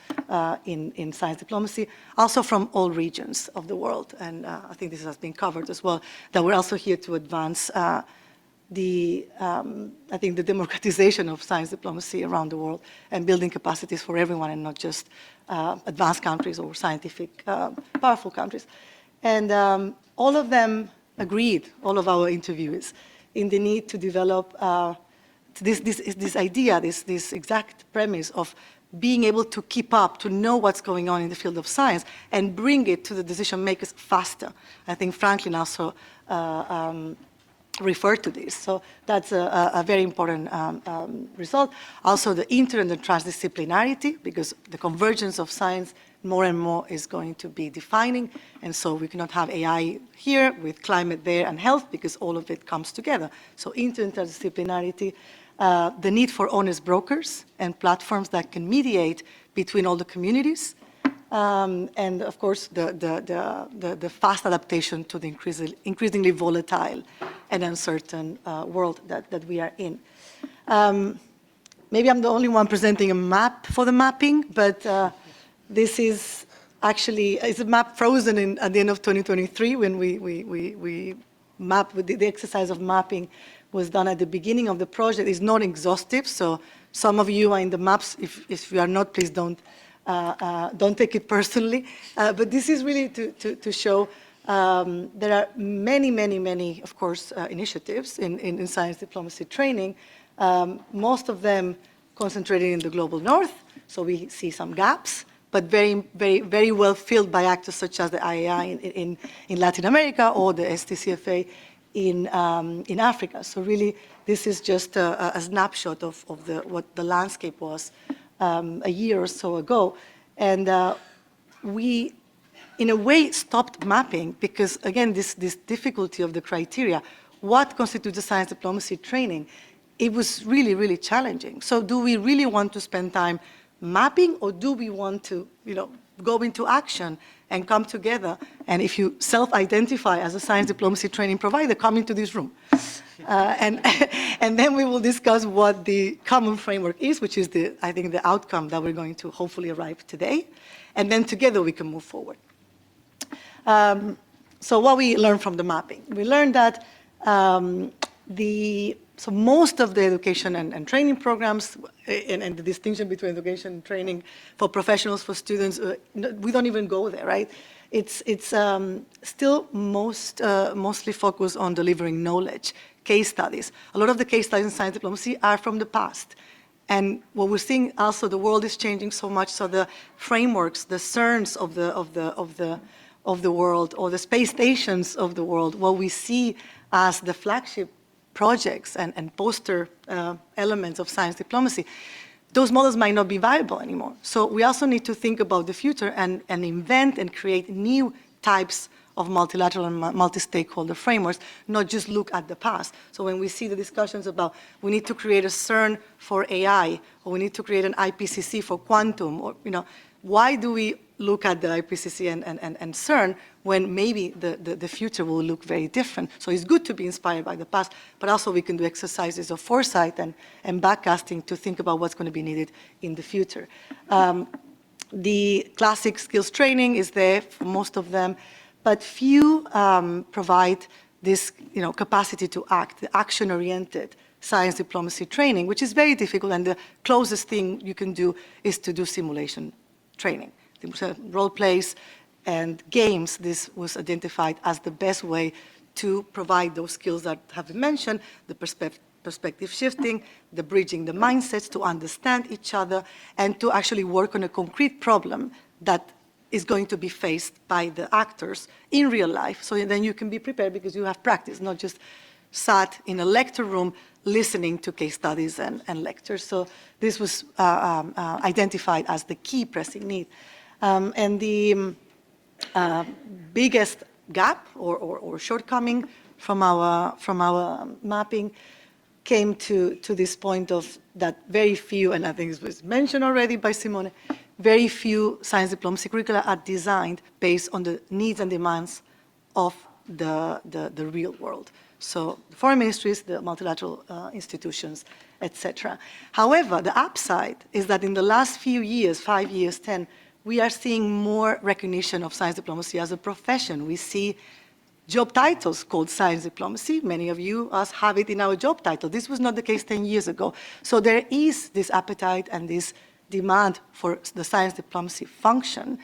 in science diplomacy, also from all regions of the world. And I think this has been covered as well, that we're also here to advance I think the democratization of science diplomacy around the world and building capacities for everyone and not just advanced countries or scientific, powerful countries. And all of them agreed, all of our interviewees, in the need to develop this idea, this exact premise of being able to keep up, to know what's going on in the field of science, and bring it to the decision makers faster. I think Franklin also referred to this. So that's a very important result. Also the inter and the transdisciplinarity, because the convergence of science more and more is going to be defining. And so we cannot have AI here with climate there and health, because all of it comes together. So inter and transdisciplinarity, the need for honest brokers and platforms that can mediate between all the communities, and of course the fast adaptation to the increasingly volatile and uncertain world that we are in. Maybe I'm the only one presenting a map for the mapping, but this is actually, it's a map frozen at the end of 2023 when we mapped, the exercise of mapping was done at the beginning of the project. It's not exhaustive, so some of you are in the maps. If you are not, please don't take it personally. But this is really to show there are many, of course, initiatives in science diplomacy training, most of them concentrated in the global north, so we see some gaps, but very well filled by actors such as the IAI in Latin America or the STCFA in Africa. So really, this is just a snapshot of what the landscape was a year or so ago. And we, in a way, stopped mapping because, again, this difficulty of the criteria, what constitutes a science diplomacy training, it was really challenging. So do we really want to spend time mapping, or do we want to, go into action and come together? And if you self-identify as a science diplomacy training provider, come into this room. And then we will discuss what the common framework is, which is, I think, the outcome that we're going to hopefully arrive today. And then together we can move forward. So what we learned from the mapping? We learned that so most of the education and training programs, and the distinction between education and training for professionals, for students, we don't even go there, right? It's still mostly focused on delivering knowledge, case studies. A lot of the case studies in science diplomacy are from the past. And what we're seeing also, the world is changing so much, so the frameworks, the CERNs of the world, or the space stations of the world, what we see as the flagship projects and poster elements of science diplomacy, those models might not be viable anymore. So we also need to think about the future and invent and create new types of multilateral and multi-stakeholder frameworks, not just look at the past. So when we see the discussions about we need to create a CERN for AI, or we need to create an IPCC for quantum, or why do we look at the IPCC and CERN when maybe the future will look very different? So it's good to be inspired by the past, but also we can do exercises of foresight and backcasting to think about what's going to be needed in the future. The classic skills training is there for most of them, but few provide this capacity to act, the action-oriented science diplomacy training, which is very difficult, and the closest thing you can do is to do simulation training. Role plays and games, this was identified as the best way to provide those skills that have been mentioned, the perspective shifting, the bridging the mindsets, to understand each other, and to actually work on a concrete problem that is going to be faced by the actors in real life. So then you can be prepared because you have practice, not just sat in a lecture room listening to case studies and lectures. So this was identified as the key pressing need. And the biggest gap or shortcoming from our mapping came to this point of that very few, and I think it was mentioned already by Simone, very few science diplomacy curricula are designed based on the needs and demands of the real world. So the foreign ministries, the multilateral institutions, etc. However, the upside is that in the last few years, 5 years, 10, we are seeing more recognition of science diplomacy as a profession. We see job titles called science diplomacy. Many of you have it in our job title. This was not the case 10 years ago. So there is this appetite and this demand for the science diplomacy function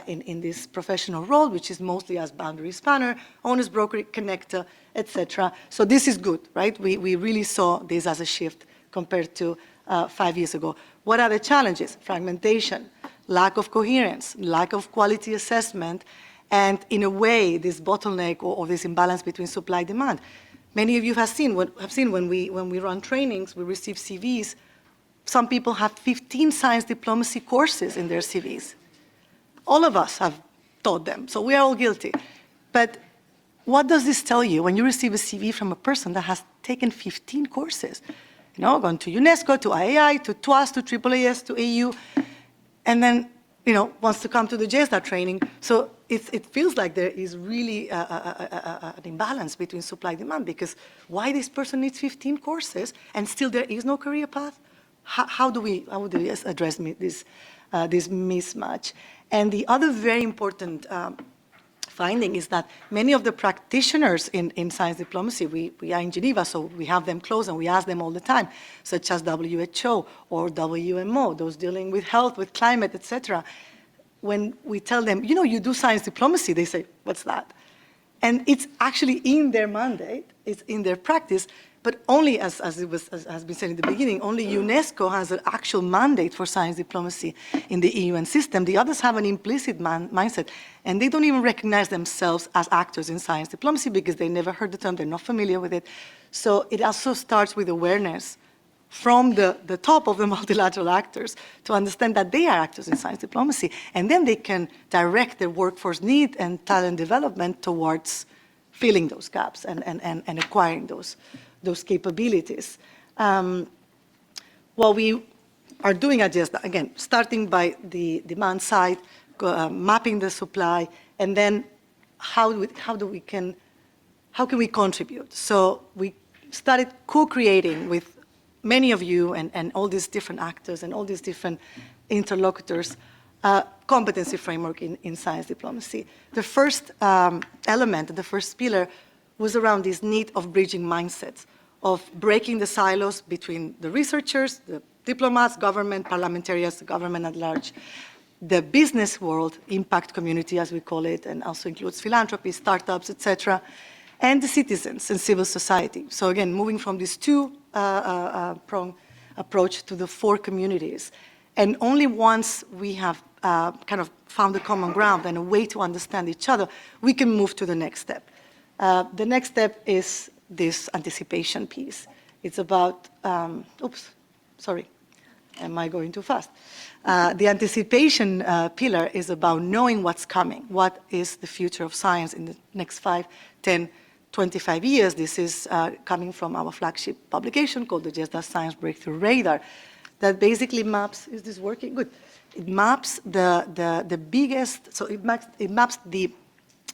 in this professional role, which is mostly as boundary spanner, honest broker, connector, etc. So this is good, right? We really saw this as a shift compared to 5 years ago. What are the challenges? Fragmentation, lack of coherence, lack of quality assessment, and in a way, this bottleneck or this imbalance between supply and demand. Many of you have seen when we run trainings, we receive CVs. Some people have 15 science diplomacy courses in their CVs. All of us have taught them, so we are all guilty. But what does this tell you when you receive a CV from a person that has taken 15 courses? You know, gone to UNESCO, to IAI, to TWAS, to AAAS, to AU, and then, you know, wants to come to the JSDA training. So it feels like there is really an imbalance between supply and demand, because why this person needs 15 courses and still there is no career path? How do we address this mismatch? And the other very important finding is that many of the practitioners in science diplomacy, we are in Geneva, so we have them close and we ask them all the time, such as WHO or WMO, those dealing with health, with climate, etc. When we tell them, you know, you do science diplomacy, they say, what's that? And it's actually in their mandate, it's in their practice, but only, as has been said in the beginning, only UNESCO has an actual mandate for science diplomacy in the UN system. The others have an implicit mindset, and they don't even recognize themselves as actors in science diplomacy because they never heard the term, they're not familiar with it. So it also starts with awareness from the top of the multilateral actors to understand that they are actors in science diplomacy, and then they can direct their workforce need and talent development towards filling those gaps and acquiring those capabilities. What we are doing at JSDA, again, starting by the demand side, mapping the supply, and then how can we contribute? So we started co-creating with many of you and all these different actors and all these different interlocutors, competency framework in science diplomacy. The first element, the first pillar, was around this need of bridging mindsets, of breaking the silos between the researchers, the diplomats, government, parliamentarians, the government at large, the business world, impact community as we call it, and also includes philanthropy, startups, etc., and the citizens and civil society. So again, moving from this two-pronged approach to the four communities. And only once we have kind of found a common ground and a way to understand each other, we can move to the next step. The next step is this anticipation piece. It's about, oops, sorry, am I going too fast? The anticipation pillar is about knowing what's coming. What is the future of science in the next 5, 10, 25 years? This is coming from our flagship publication called the JSDA Science Breakthrough Radar that basically maps, is this working? Good. It maps the biggest, so it maps the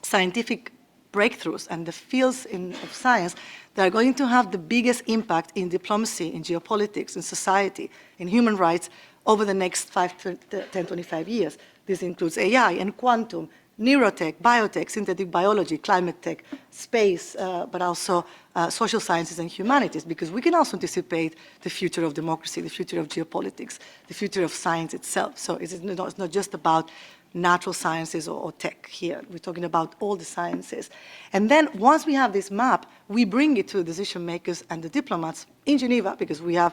scientific breakthroughs and the fields of science that are going to have the biggest impact in diplomacy, in geopolitics, in society, in human rights over the next 5, 10, 25 years. This includes AI and quantum, neurotech, biotech, synthetic biology, climate tech, space, but also social sciences and humanities, because we can also anticipate the future of democracy, the future of geopolitics, the future of science itself. So it's not just about natural sciences or tech here. We're talking about all the sciences. And then once we have this map, we bring it to the decision makers and the diplomats in Geneva, because we are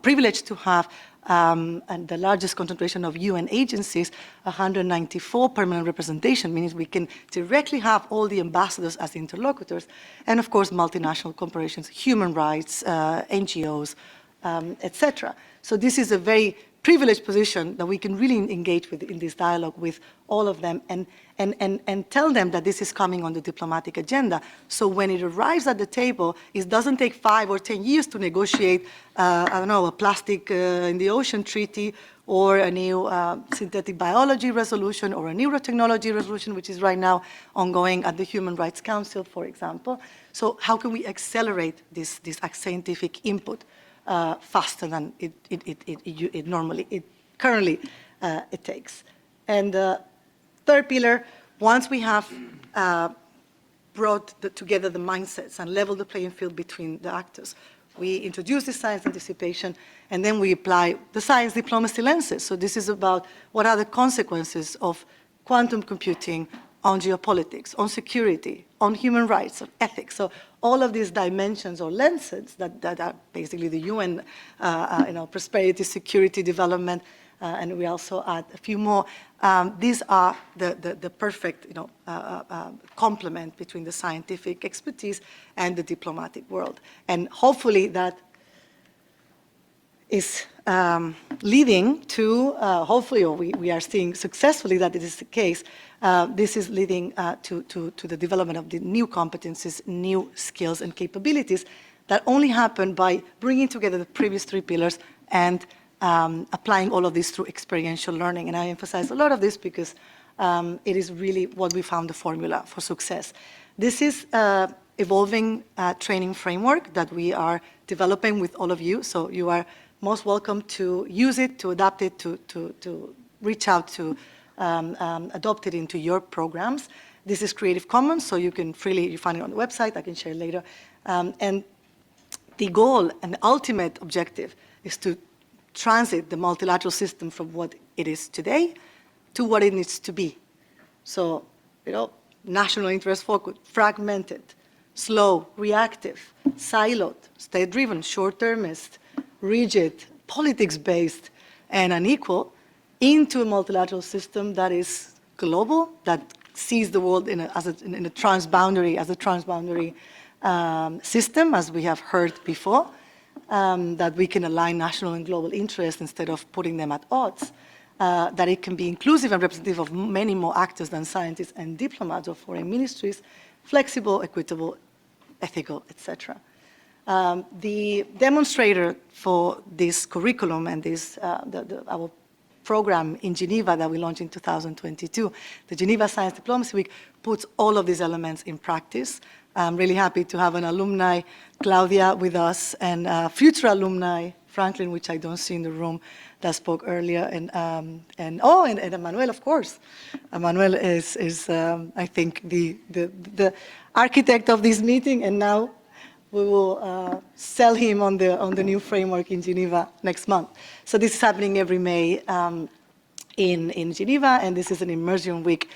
privileged to have and the largest concentration of UN agencies, 194 permanent representation, means we can directly have all the ambassadors as interlocutors, and of course multinational corporations, human rights, NGOs, etc. So this is a very privileged position that we can really engage with in this dialogue with all of them and tell them that this is coming on the diplomatic agenda. So when it arrives at the table, it doesn't take 5 or 10 years to negotiate, I don't know, a plastic in the ocean treaty or a new synthetic biology resolution or a neurotechnology resolution, which is right now ongoing at the Human Rights Council, for example. So how can we accelerate this scientific input faster than it currently takes? And third pillar, once we have brought together the mindsets and leveled the playing field between the actors, we introduce the science anticipation, and then we apply the science diplomacy lenses. So this is about what are the consequences of quantum computing on geopolitics, on security, on human rights, on ethics. So all of these dimensions or lenses that are basically the UN, prosperity, security, development, and we also add a few more. These are the perfect complement between the scientific expertise and the diplomatic world. And hopefully that is leading to, hopefully, or we are seeing successfully that it is the case, this is leading to the development of the new competencies, new skills and capabilities that only happen by bringing together the previous three pillars and applying all of this through experiential learning. And I emphasize a lot of this because it is really what we found the formula for success. This is evolving training framework that we are developing with all of you. So you are most welcome to use it, to adapt it, to reach out to adopt it into your programs. This is Creative Commons, so you can freely, you find it on the website, I can share later. And the goal and the ultimate objective is to transit the multilateral system from what it is today to what it needs to be. So, national interest focused, fragmented, slow, reactive, siloed, state-driven, short-termist, rigid, politics-based, and unequal, into a multilateral system that is global, that sees the world in a transboundary, as a transboundary system, as we have heard before, that we can align national and global interests instead of putting them at odds, that it can be inclusive and representative of many more actors than scientists and diplomats or foreign ministries, flexible, equitable, ethical, etc. The demonstrator for this curriculum and this our program in Geneva that we launched in 2022, the Geneva Science Diplomacy Week, puts all of these elements in practice. I'm really happy to have an alumni, Claudia, with us, and future alumni, Franklin, which I don't see in the room, that spoke earlier, and Emmanuel, of course. Emmanuel is I think, the architect of this meeting, and now we will sell him on the new framework in Geneva next month. So this is happening every May in Geneva, and this is an immersion week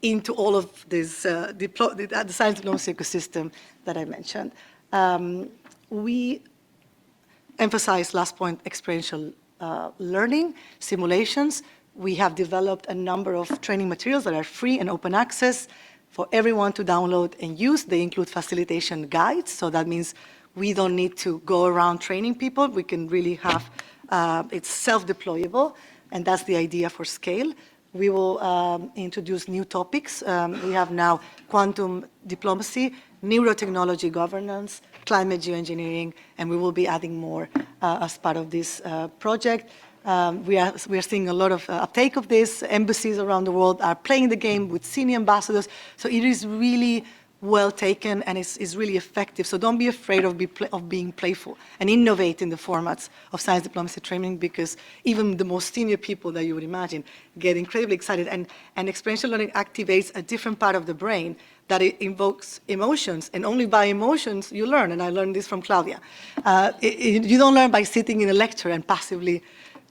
into all of this, the science diplomacy ecosystem that I mentioned. We emphasize, last point, experiential learning, simulations. We have developed a number of training materials that are free and open access for everyone to download and use. They include facilitation guides, so that means we don't need to go around training people. We can really have, it's self-deployable, and that's the idea for scale. We will introduce new topics. We have now quantum diplomacy, neurotechnology governance, climate geoengineering, and we will be adding more as part of this project. We are seeing a lot of uptake of this. Embassies around the world are playing the game with senior ambassadors. So it is really well taken, and it's really effective. So don't be afraid of being playful and innovate in the formats of science diplomacy training, because even the most senior people that you would imagine get incredibly excited. And experiential learning activates a different part of the brain that it invokes emotions, and only by emotions you learn. And I learned this from Claudia. You don't learn by sitting in a lecture and passively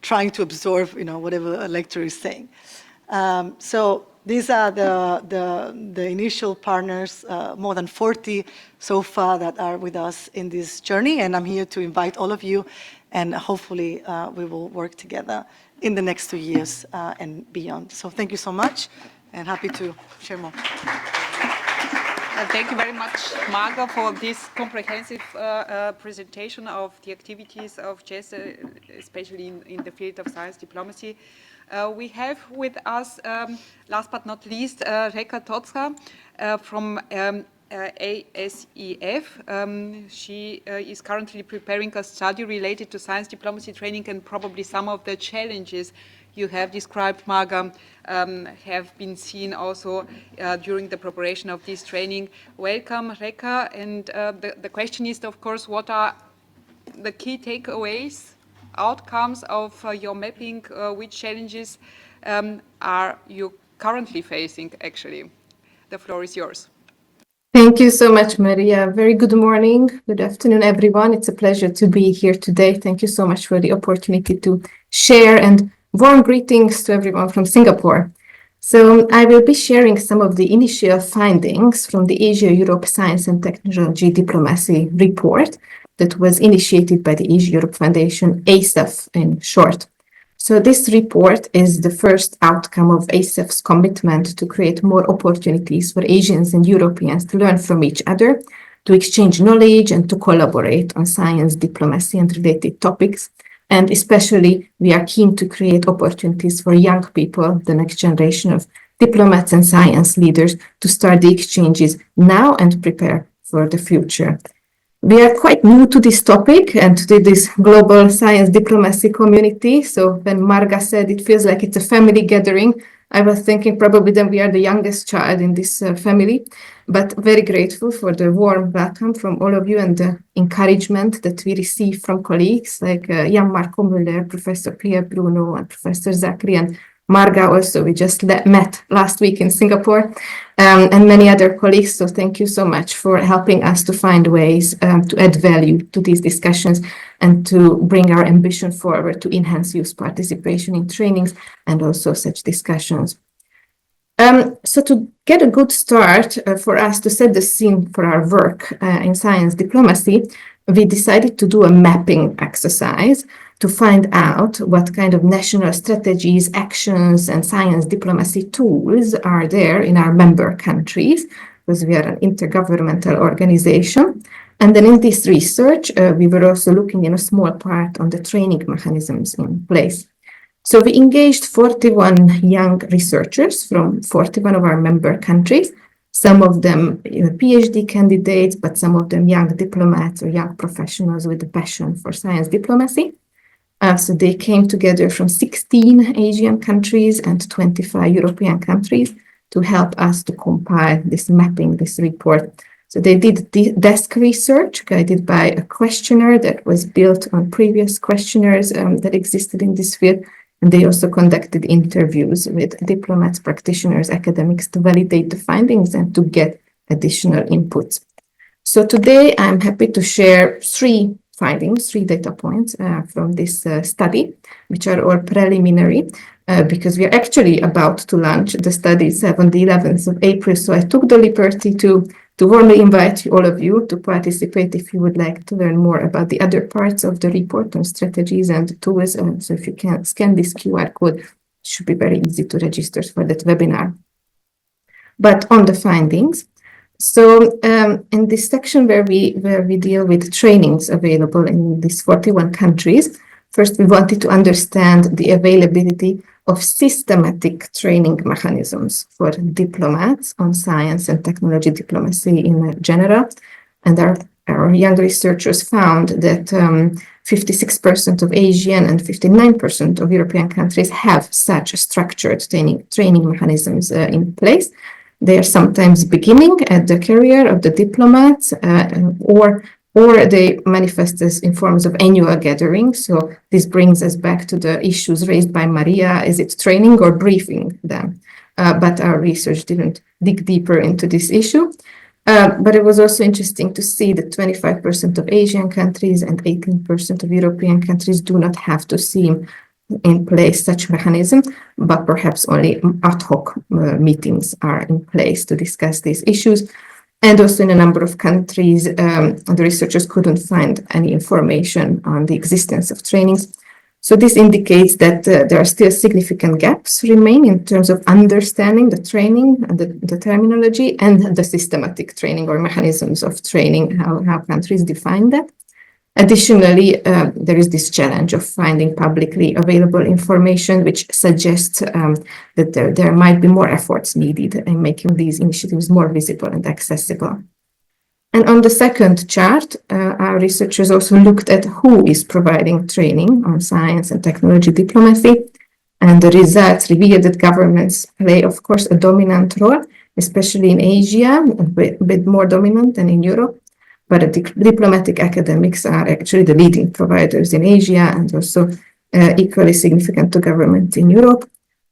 trying to absorb, whatever a lecturer is saying. So these are the initial partners, more than 40 so far that are with us in this journey, and I'm here to invite all of you, and hopefully we will work together in the next 2 years and beyond. So thank you so much, and happy to share more. Thank you very much, Marga, for this comprehensive presentation of the activities of JES, especially in the field of science diplomacy. We have with us, last but not least, Reka Tozka from ASEF. She is currently preparing a study related to science diplomacy training, and probably some of the challenges you have described, Marga, have been seen also during the preparation of this training. Welcome, Reka. And the question is, of course, what are the key takeaways, outcomes of your mapping? Which challenges are you currently facing, actually? The floor is yours. Thank you so much, Maria. Very good morning, good afternoon, everyone. It's a pleasure to be here today. Thank you so much for the opportunity to share, and warm greetings to everyone from Singapore. So I will be sharing some of the initial findings from the Asia-Europe Science and Technology Diplomacy report that was initiated by the Asia-Europe Foundation, ASEF in short. So this report is the first outcome of ASEF's commitment to create more opportunities for Asians and Europeans to learn from each other, to exchange knowledge and to collaborate on science, diplomacy and related topics. And especially, we are keen to create opportunities for young people, the next generation of diplomats and science leaders, to start the exchanges now and prepare for the future. We are quite new to this topic and to this global science diplomacy community. So when Marga said it feels like it's a family gathering, I was thinking probably then we are the youngest child in this family, but very grateful for the warm welcome from all of you and the encouragement that we receive from colleagues like Jan Marco Müller, Professor Pierre Bruno, and Professor Zachary, and Marga also, we just met last week in Singapore, and many other colleagues. So thank you so much for helping us to find ways to add value to these discussions and to bring our ambition forward to enhance youth participation in trainings and also such discussions. So to get a good start for us to set the scene for our work in science diplomacy, we decided to do a mapping exercise to find out what kind of national strategies, actions, and science diplomacy tools are there in our member countries, because we are an intergovernmental organization. And then in this research, we were also looking in a small part on the training mechanisms in place. So we engaged 41 young researchers from 41 of our member countries, some of them PhD candidates, but some of them young diplomats or young professionals with a passion for science diplomacy. So they came together from 16 Asian countries and 25 European countries to help us to compile this mapping, this report. So they did desk research guided by a questionnaire that was built on previous questionnaires that existed in this field. And they also conducted interviews with diplomats, practitioners, academics to validate the findings and to get additional inputs. So today I'm happy to share three data points from this study, which are all preliminary, because we are actually about to launch the study itself on the 11th of April. So I took the liberty to warmly invite all of you to participate if you would like to learn more about the other parts of the report on strategies and tools. So if you can scan this QR code, it should be very easy to register for that webinar. But on the findings, so in this section where we deal with trainings available in these 41 countries, first we wanted to understand the availability of systematic training mechanisms for diplomats on science and technology diplomacy in general. And our young researchers found that 56% of Asian and 59% of European countries have such structured training mechanisms in place. They are sometimes beginning at the career of the diplomats, or they manifest as in forms of annual gatherings. So this brings us back to the issues raised by Maria. Is it training or briefing them? But our research didn't dig deeper into this issue. But it was also interesting to see that 25% of Asian countries and 18% of European countries do not have to see in place such mechanism, but perhaps only ad hoc meetings are in place to discuss these issues. And also in a number of countries, the researchers couldn't find any information on the existence of trainings. So this indicates that there are still significant gaps remain in terms of understanding the training and the terminology and the systematic training or mechanisms of training, how countries define that. Additionally, there is this challenge of finding publicly available information, which suggests that there might be more efforts needed in making these initiatives more visible and accessible. And on the second chart, our researchers also looked at who is providing training on science and technology diplomacy. And the results reveal that governments play, of course, a dominant role, especially in Asia, a bit more dominant than in Europe. But diplomatic academics are actually the leading providers in Asia and also equally significant to government in Europe.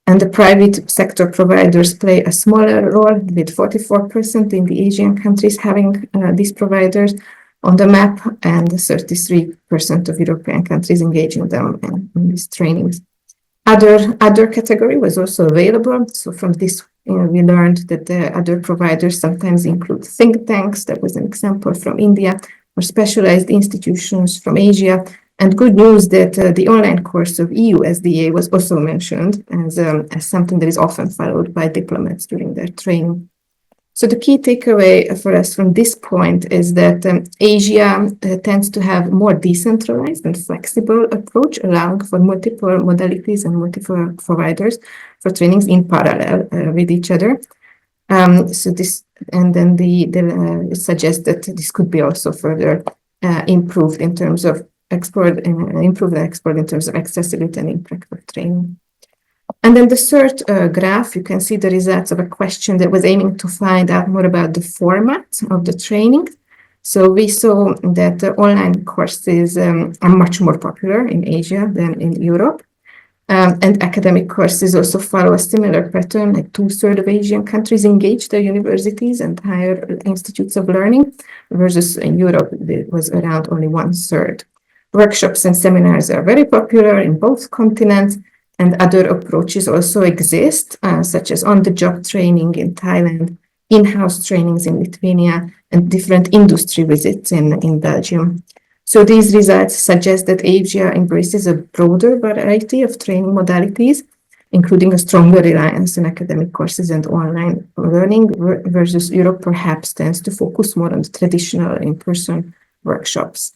And the private sector providers play a smaller role, with 44% in the Asian countries having these providers on the map, and 33% of European countries engaging them in these trainings. Other category was also available. So from this, we learned that the other providers sometimes include think tanks. That was an example from India, or specialized institutions from Asia. And good news that the online course of EU SDA was also mentioned as something that is often followed by diplomats during their training. So the key takeaway for us from this point is that Asia tends to have more decentralized and flexible approach, allowing for multiple modalities and multiple providers for trainings in parallel with each other. So this, and then it suggests that this could be also further improved in terms of export and improve the export in terms of accessibility and impact of training. And then the third graph, you can see the results of a question that was aiming to find out more about the format of the training. So we saw that online courses are much more popular in Asia than in Europe. And academic courses also follow a similar pattern, like 2/3 of Asian countries engage their universities and higher institutes of learning, versus in Europe, it was around only 1/3. Workshops and seminars are very popular in both continents, and other approaches also exist, such as on-the-job training in Thailand, in-house trainings in Lithuania, and different industry visits in Belgium. So these results suggest that Asia embraces a broader variety of training modalities, including a stronger reliance on academic courses and online learning, versus Europe perhaps tends to focus more on the traditional in-person workshops.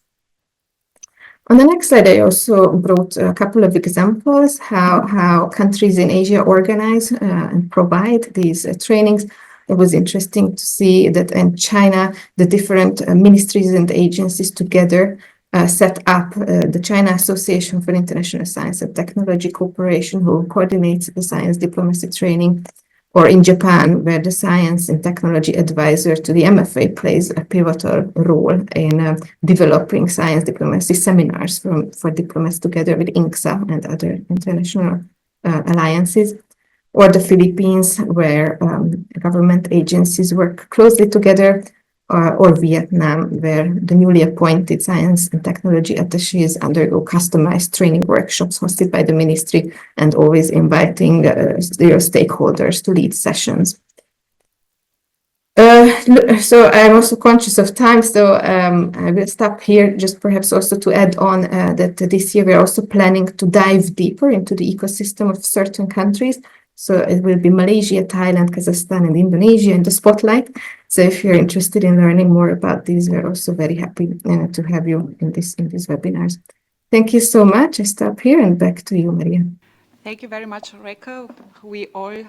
On the next slide, I also brought a couple of examples how countries in Asia organize and provide these trainings. It was interesting to see that in China, the different ministries and agencies together set up the China Association for International Science and Technology Cooperation, who coordinates the science diplomacy training, or in Japan, where the science and technology advisor to the MFA plays a pivotal role in developing science diplomacy seminars for diplomats together with INCSA and other international alliances, or the Philippines, where government agencies work closely together, or Vietnam, where the newly appointed science and technology attaches undergo customized training workshops hosted by the ministry and always inviting their stakeholders to lead sessions. So I'm also conscious of time, so I will stop here, just perhaps also to add on that this year we're also planning to dive deeper into the ecosystem of certain countries. So it will be Malaysia, Thailand, Kazakhstan, and Indonesia in the spotlight. So if you're interested in learning more about these, we're also very happy to have you in these webinars. Thank you so much. I stop here and back to you, Maria. Thank you very much, Reka. We all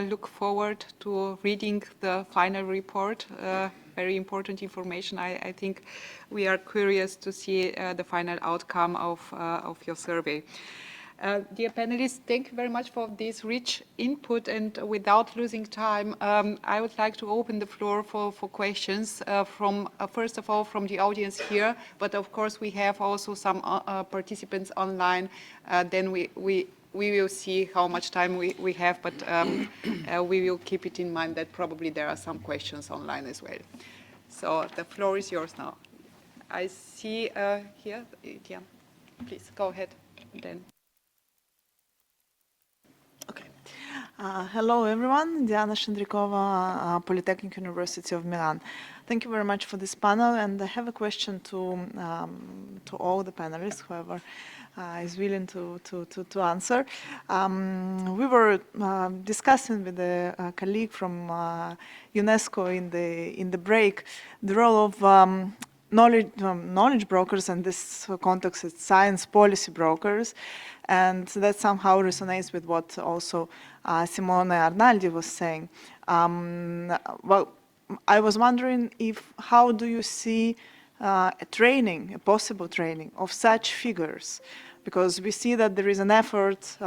look forward to reading the final report. Very important information. I think we are curious to see the final outcome of your survey. Dear panelists, thank you very much for this rich input, and without losing time, I would like to open the floor for questions from, first of all, from the audience here, but of course we have also some participants online. Then we will see how much time we have, but we will keep it in mind that probably there are some questions online as well. So the floor is yours now. I see here, yeah, please go ahead then. Hello everyone, Diana Shindrikova, Polytechnic University of Milan. Thank you very much for this panel, and I have a question to all the panelists, whoever is willing to answer. We were discussing with a colleague from UNESCO in the break the role of knowledge brokers, and this context is science policy brokers, and that somehow resonates with what also Simone Arnaldi was saying. Well, I was wondering how do you see a possible training of such figures? Because we see that there is an effort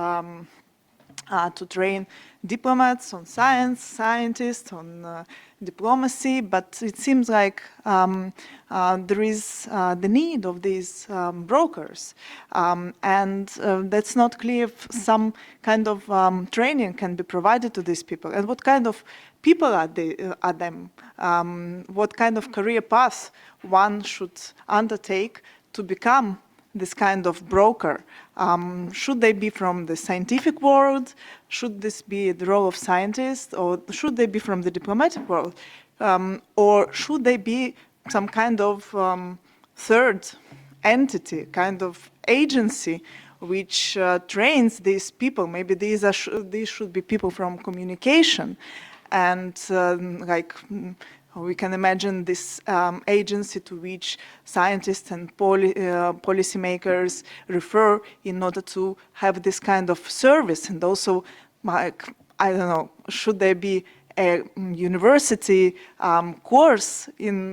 to train diplomats on science, scientists on diplomacy, but it seems like there is the need of these brokers, and that's not clear if some kind of training can be provided to these people, and what kind of people are them, what kind of career path one should undertake to become this kind of broker? Should they be from the scientific world? Should this be the role of scientists? Or should they be from the diplomatic world? Or should they be some kind of third entity, kind of agency which trains these people? Maybe these should be people from communication, and we can imagine this agency to which scientists and policymakers refer in order to have this kind of service. And also, like, I don't know, should there be a university course in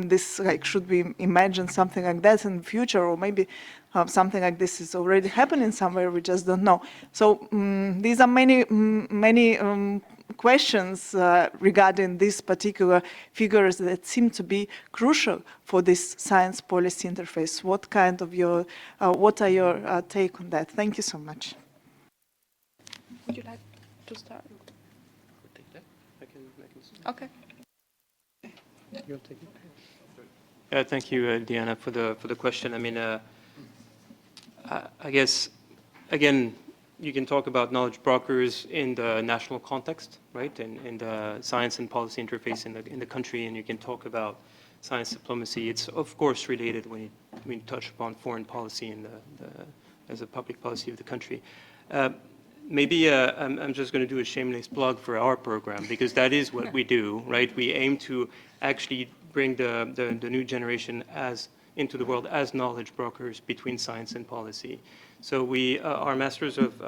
this? Like, should we imagine something like that in the future, or maybe something like this is already happening somewhere? We just don't know. So these are many questions regarding these particular figures that seem to be crucial for this science policy interface. What kind of what are your take on that? Thank you so much. Would you like to start? Take that. I can Okay. You'll take it. Thank you, Diana, for the question. I mean, I guess again, you can talk about knowledge brokers in the national context, right? In the science and policy interface in the country, and you can talk about science diplomacy. It's of course related when you touch upon foreign policy and as a public policy of the country. Maybe I'm just going to do a shameless plug for our program, because that is what we do, right? We aim to actually bring the new generation into the world as knowledge brokers between science and policy. So our Masters of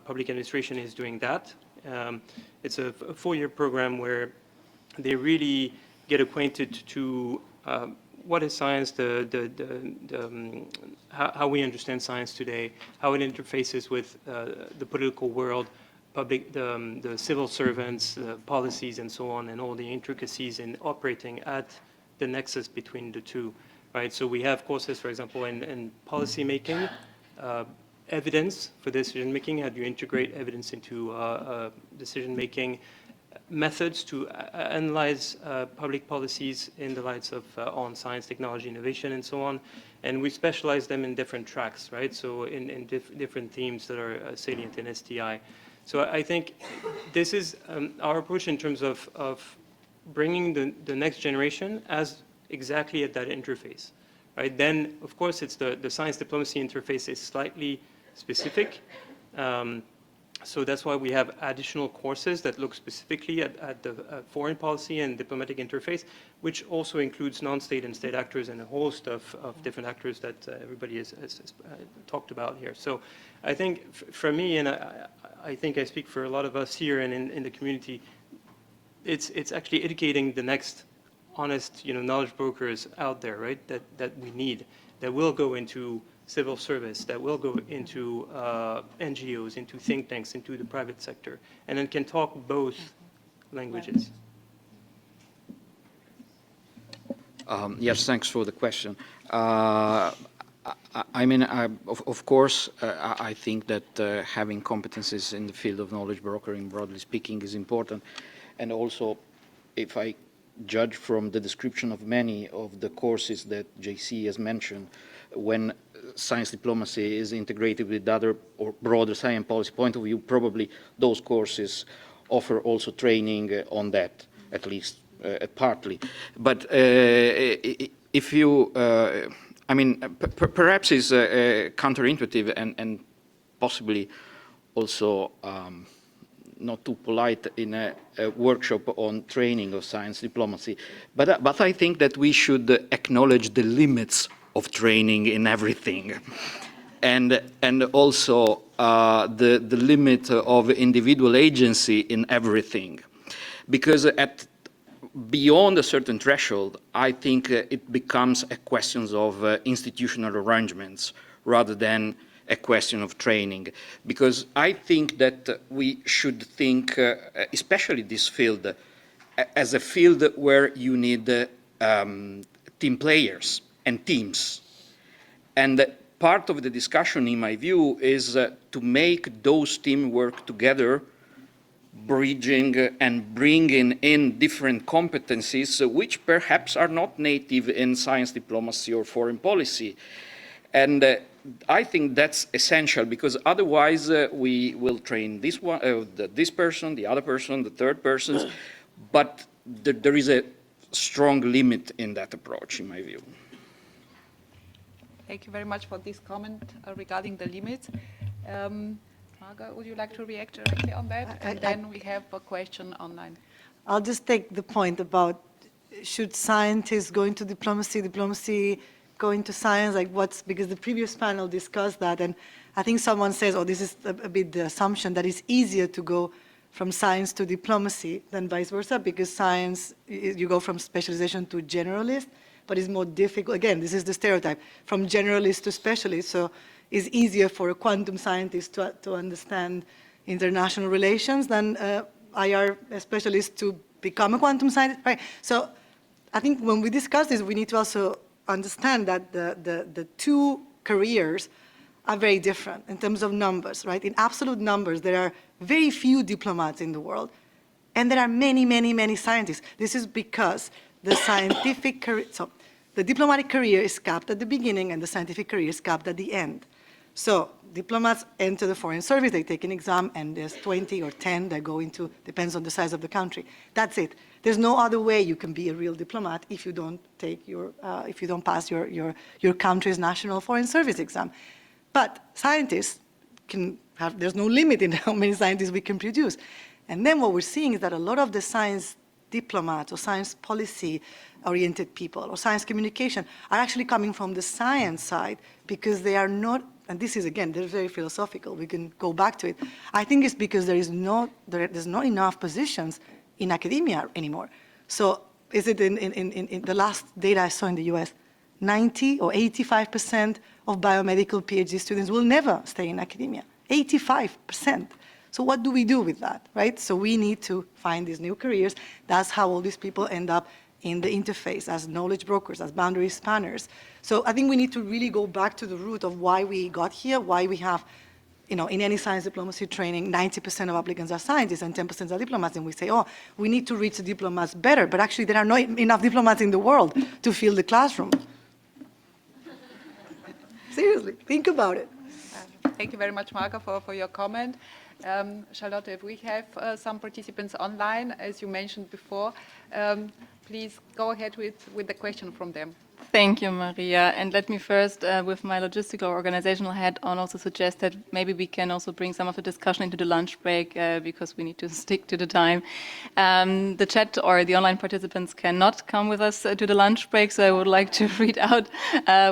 Public Administration is doing that. It's a 4-year program where they really get acquainted to what is science, how we understand science today, how it interfaces with the political world, the civil servants, policies, and so on, and all the intricacies in operating at the nexus between the two, right? So we have courses, for example, in policy making, evidence for decision making. How do you integrate evidence into decision making? Methods to analyze public policies in the lights of on science, technology, innovation, and so on. And we specialize them in different tracks, right? So in different themes that are salient in STI. So I think this is our approach in terms of bringing the next generation as exactly at that interface, right? Then, of course, it's the science diplomacy interface is slightly specific. So that's why we have additional courses that look specifically at the foreign policy and diplomatic interface, which also includes non-state and state actors and a host of different actors that everybody has talked about here. So I think for me, and I think I speak for a lot of us here and in the community, it's actually educating the next honest, knowledge brokers out there, right? That we need, that will go into civil service, that will go into NGOs, into think tanks, into the private sector, and then can talk both languages. Yes, thanks for the question. I mean, of course, I think that having competencies in the field of knowledge brokering, broadly speaking, is important. And also, if I judge from the description of many of the courses that JC has mentioned, when science diplomacy is integrated with other or broader science policy point of view, probably those courses offer also training on that, at least partly. But if you, I mean, perhaps it's counterintuitive and possibly also not too polite in a workshop on training of science diplomacy. But I think that we should acknowledge the limits of training in everything, and also the limit of individual agency in everything, because beyond a certain threshold, I think it becomes a question of institutional arrangements rather than a question of training, because I think that we should think, especially this field, as a field where you need team players and teams. And part of the discussion, in my view, is to make those teams work together, bridging and bringing in different competencies which perhaps are not native in science diplomacy or foreign policy. And I think that's essential, because otherwise we will train this one, this person, the other person, the third person, but there is a strong limit in that approach, in my view. Thank you very much for this comment regarding the limits. Marga, would you like to react directly on that? And then we have a question online. I'll just take the point about should scientists go into diplomacy, diplomacy go into science, like because the previous panel discussed that, and I think someone says, oh, this is a bit the assumption that it's easier to go from science to diplomacy than vice versa, because science, you go from specialization to generalist, but it's more difficult. Again, this is the stereotype, from generalist to specialist, so it's easier for a quantum scientist to understand international relations than IR specialist to become a quantum scientist, right? So I think when we discuss this, we need to also understand that the two careers are very different in terms of numbers, right? In absolute numbers, there are very few diplomats in the world, and there are many, many, many scientists. This is because the scientific career, so the diplomatic career is capped at the beginning and the scientific career is capped at the end. So diplomats enter the foreign service, they take an exam, and there's 20 or 10 that go into, depends on the size of the country. That's it. There's no other way you can be a real diplomat if you don't take your, if you don't pass your country's national foreign service exam. But scientists can have, there's no limit in how many scientists we can produce. And then what we're seeing is that a lot of the science diplomats or science policy-oriented people or science communication are actually coming from the science side because they are not, and this is, again, they're very philosophical. We can go back to it. I think it's because there's not enough positions in academia anymore. So is it in the last data I saw in the US, 90 or 85% of biomedical PhD students will never stay in academia, 85%. So what do we do with that, right? So we need to find these new careers. That's how all these people end up in the interface as knowledge brokers, as boundary spanners. So I think we need to really go back to the root of why we got here, why we have, you know, in any science diplomacy training, 90% of applicants are scientists and 10% are diplomats. And we say, oh, we need to reach the diplomats better. But actually, there are not enough diplomats in the world to fill the classroom. Seriously, think about it. Thank you very much, Marga, for your comment. Charlotte, if we have some participants online, as you mentioned before, please go ahead with the question from them. Thank you, Maria. And let me first, with my logistical organizational hat on, also suggest that maybe we can also bring some of the discussion into the lunch break because we need to stick to the time. The chat or the online participants cannot come with us to the lunch break, so I would like to read out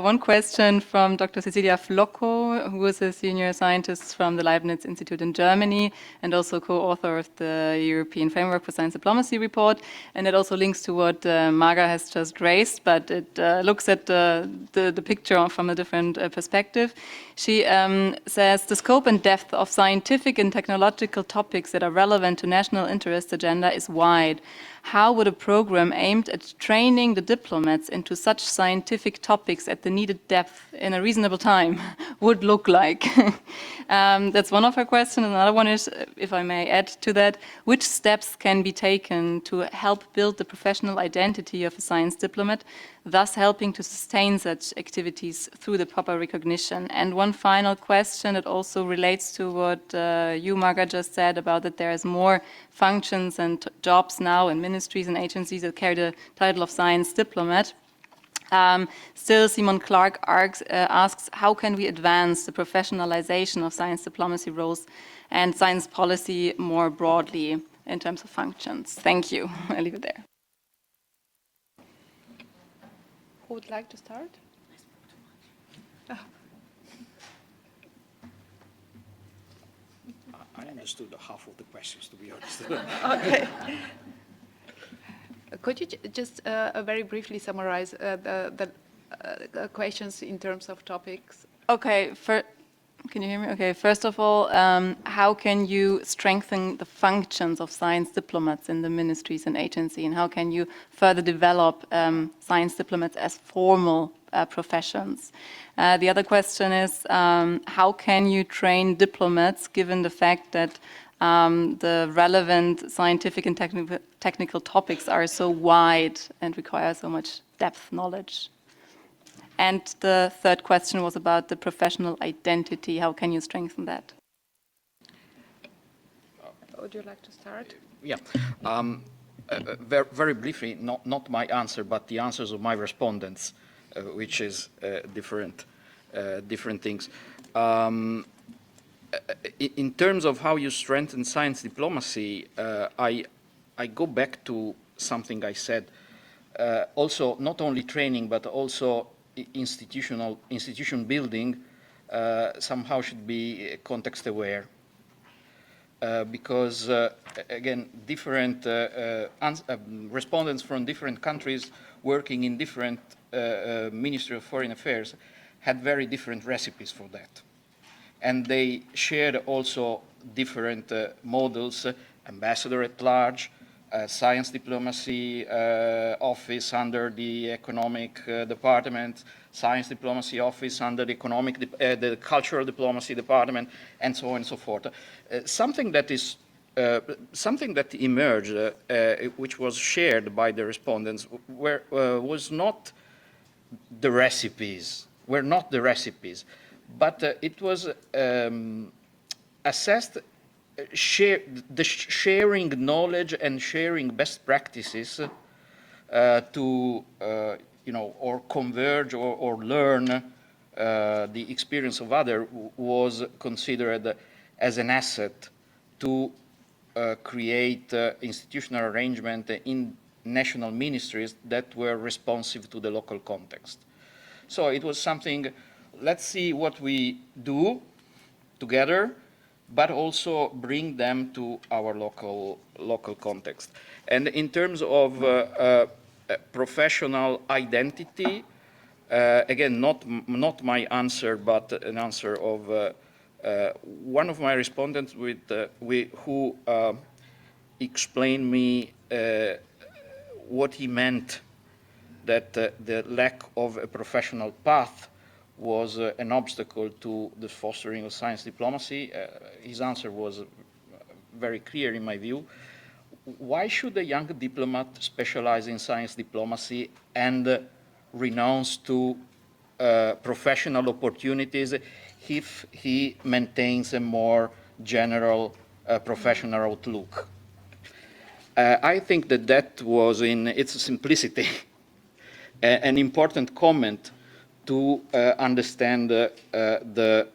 one question from Dr. Cecilia Flocco, who is a senior scientist from the Leibniz Institute in Germany and also co-author of the European Framework for Science Diplomacy report. And it also links to what Marga has just raised, but it looks at the picture from a different perspective. She says, the scope and depth of scientific and technological topics that are relevant to national interest agenda is wide. How would a program aimed at training the diplomats into such scientific topics at the needed depth in a reasonable time would look like? That's one of her questions. Another one is, if I may add to that, which steps can be taken to help build the professional identity of a science diplomat, thus helping to sustain such activities through the proper recognition? And one final question that also relates to what you, Marga, just said about that there is more functions and jobs now in ministries and agencies that carry the title of science diplomat. Still, Simon Clark asks, how can we advance the professionalization of science diplomacy roles and science policy more broadly in terms of functions? Thank you. I'll leave it there. Who would like to start? I understood half of the questions, to be honest. Okay. Could you just very briefly summarize the questions in terms of topics? Okay, can you hear me? Okay, first of all, how can you strengthen the functions of science diplomats in the ministries and agency, and how can you further develop science diplomats as formal professions? The other question is, how can you train diplomats given the fact that the relevant scientific and technical topics are so wide and require so much depth knowledge? And the third question was about the professional identity. How can you strengthen that? Would you like to start? Yeah. Very, very briefly, not my answer, but the answers of my respondents, which is different things. In terms of how you strengthen science diplomacy, I go back to something I said. Also, not only training, but also institution building somehow should be context aware. Because, again, different respondents from different countries working in different Ministry of Foreign Affairs had very different recipes for that. And they shared also different models, ambassador at large, science diplomacy office under the economic department, science diplomacy office under the the cultural diplomacy department, and so on and so forth. Something that emerged, which was shared by the respondents, was not the recipes, but it was assessed. Sharing knowledge and sharing best practices to, or converge or learn the experience of others was considered as an asset to create institutional arrangement in national ministries that were responsive to the local context. So it was something, let's see what we do together, but also bring them to our local context. And in terms of professional identity, again, not my answer, but an answer of one of my respondents who explained me what he meant, that the lack of a professional path was an obstacle to the fostering of science diplomacy. His answer was very clear in my view. Why should a young diplomat specialize in science diplomacy and renounce to professional opportunities if he maintains a more general professional outlook? I think that was, in its simplicity, an important comment to understand the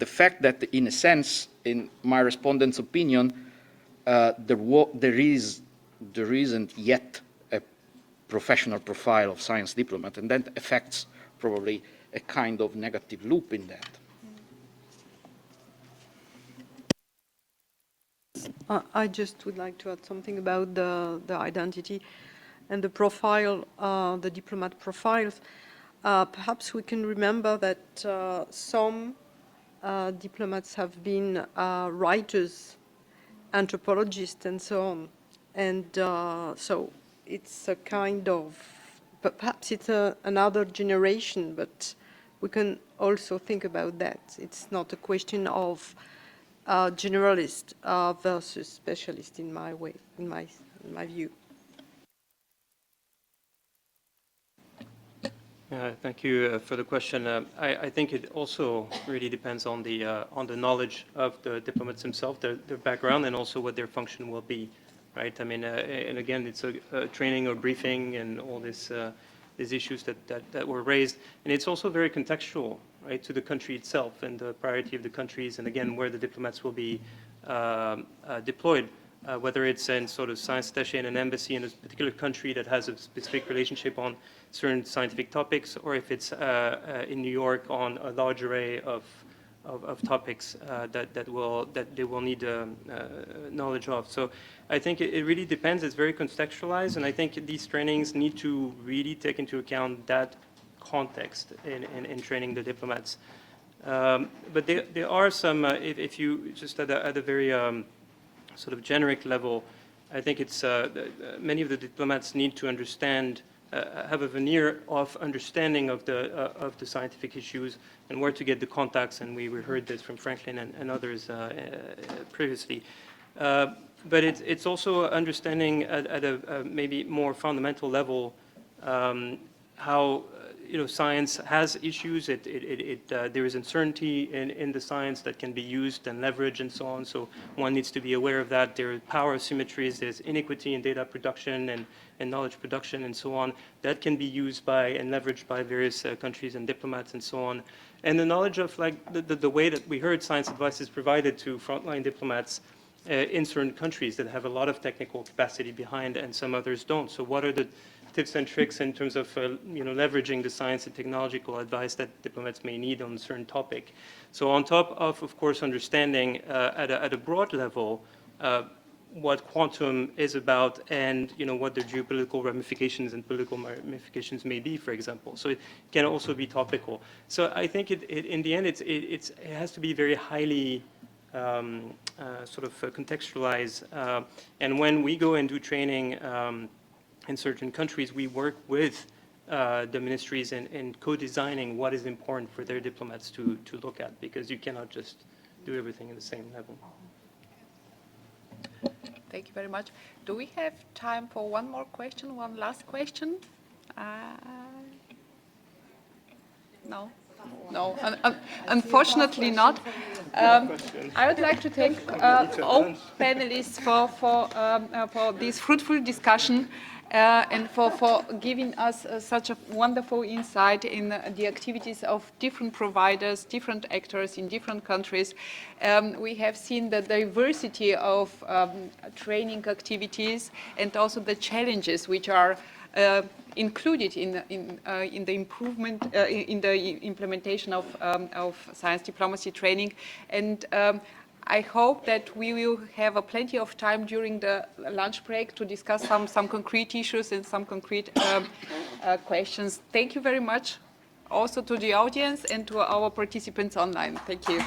fact that, in a sense, in my respondent's opinion, there isn't yet a professional profile of science diplomat, and that affects probably a kind of negative loop in that. I just would like to add something about the identity and the profile, the diplomat profiles. Perhaps we can remember that some diplomats have been writers, anthropologists, and so on. And so it's a kind of, perhaps it's another generation, but we can also think about that. It's not a question of generalist versus specialist in my view. Thank you for the question. I think it also really depends on the knowledge of the diplomats themselves, their background, and also what their function will be, right? I mean, and again, it's a training or briefing and all these issues that were raised, and it's also very contextual, right, to the country itself and the priority of the countries, and again, where the diplomats will be deployed. Whether it's in sort of science attaché in an embassy in a particular country that has a specific relationship on certain scientific topics, or if it's in New York on a large array of topics that they will need knowledge of. So I think it really depends. It's very contextualized, and I think these trainings need to really take into account that context in training the diplomats. But there are some, if you just at a very sort of generic level, I think it's many of the diplomats need to understand, have a veneer of understanding of the scientific issues and where to get the contacts, and we heard this from Franklin and others previously. But it's also understanding at a maybe more fundamental level how science has issues. There is uncertainty in the science that can be used and leveraged and so on. So one needs to be aware of that. There are power asymmetries. There's inequity in data production and knowledge production and so on. That can be used by and leveraged by various countries and diplomats and so on. And the knowledge of the way that we heard science advice is provided to frontline diplomats in certain countries that have a lot of technical capacity behind and some others don't. So what are the tips and tricks in terms of leveraging the science and technological advice that diplomats may need on a certain topic? So on top of course, understanding at a broad level what quantum is about and what the geopolitical ramifications and political ramifications may be, for example. So it can also be topical. So I think in the end it has to be very highly contextualized. And when we go and do training in certain countries, we work with the ministries in co-designing what is important for their diplomats to look at, because you cannot just do everything at the same level. Thank you very much. Do we have time for one more question, one last question? No? No, unfortunately not. I would like to thank all panelists for this fruitful discussion and for giving us such a wonderful insight in the activities of different providers, different actors in different countries. We have seen the diversity of training activities and also the challenges which are included in the improvement in the implementation of science diplomacy training, and I hope that we will have plenty of time during the lunch break to discuss some concrete issues and some concrete questions. Thank you very much also to the audience and to our participants online. Thank you.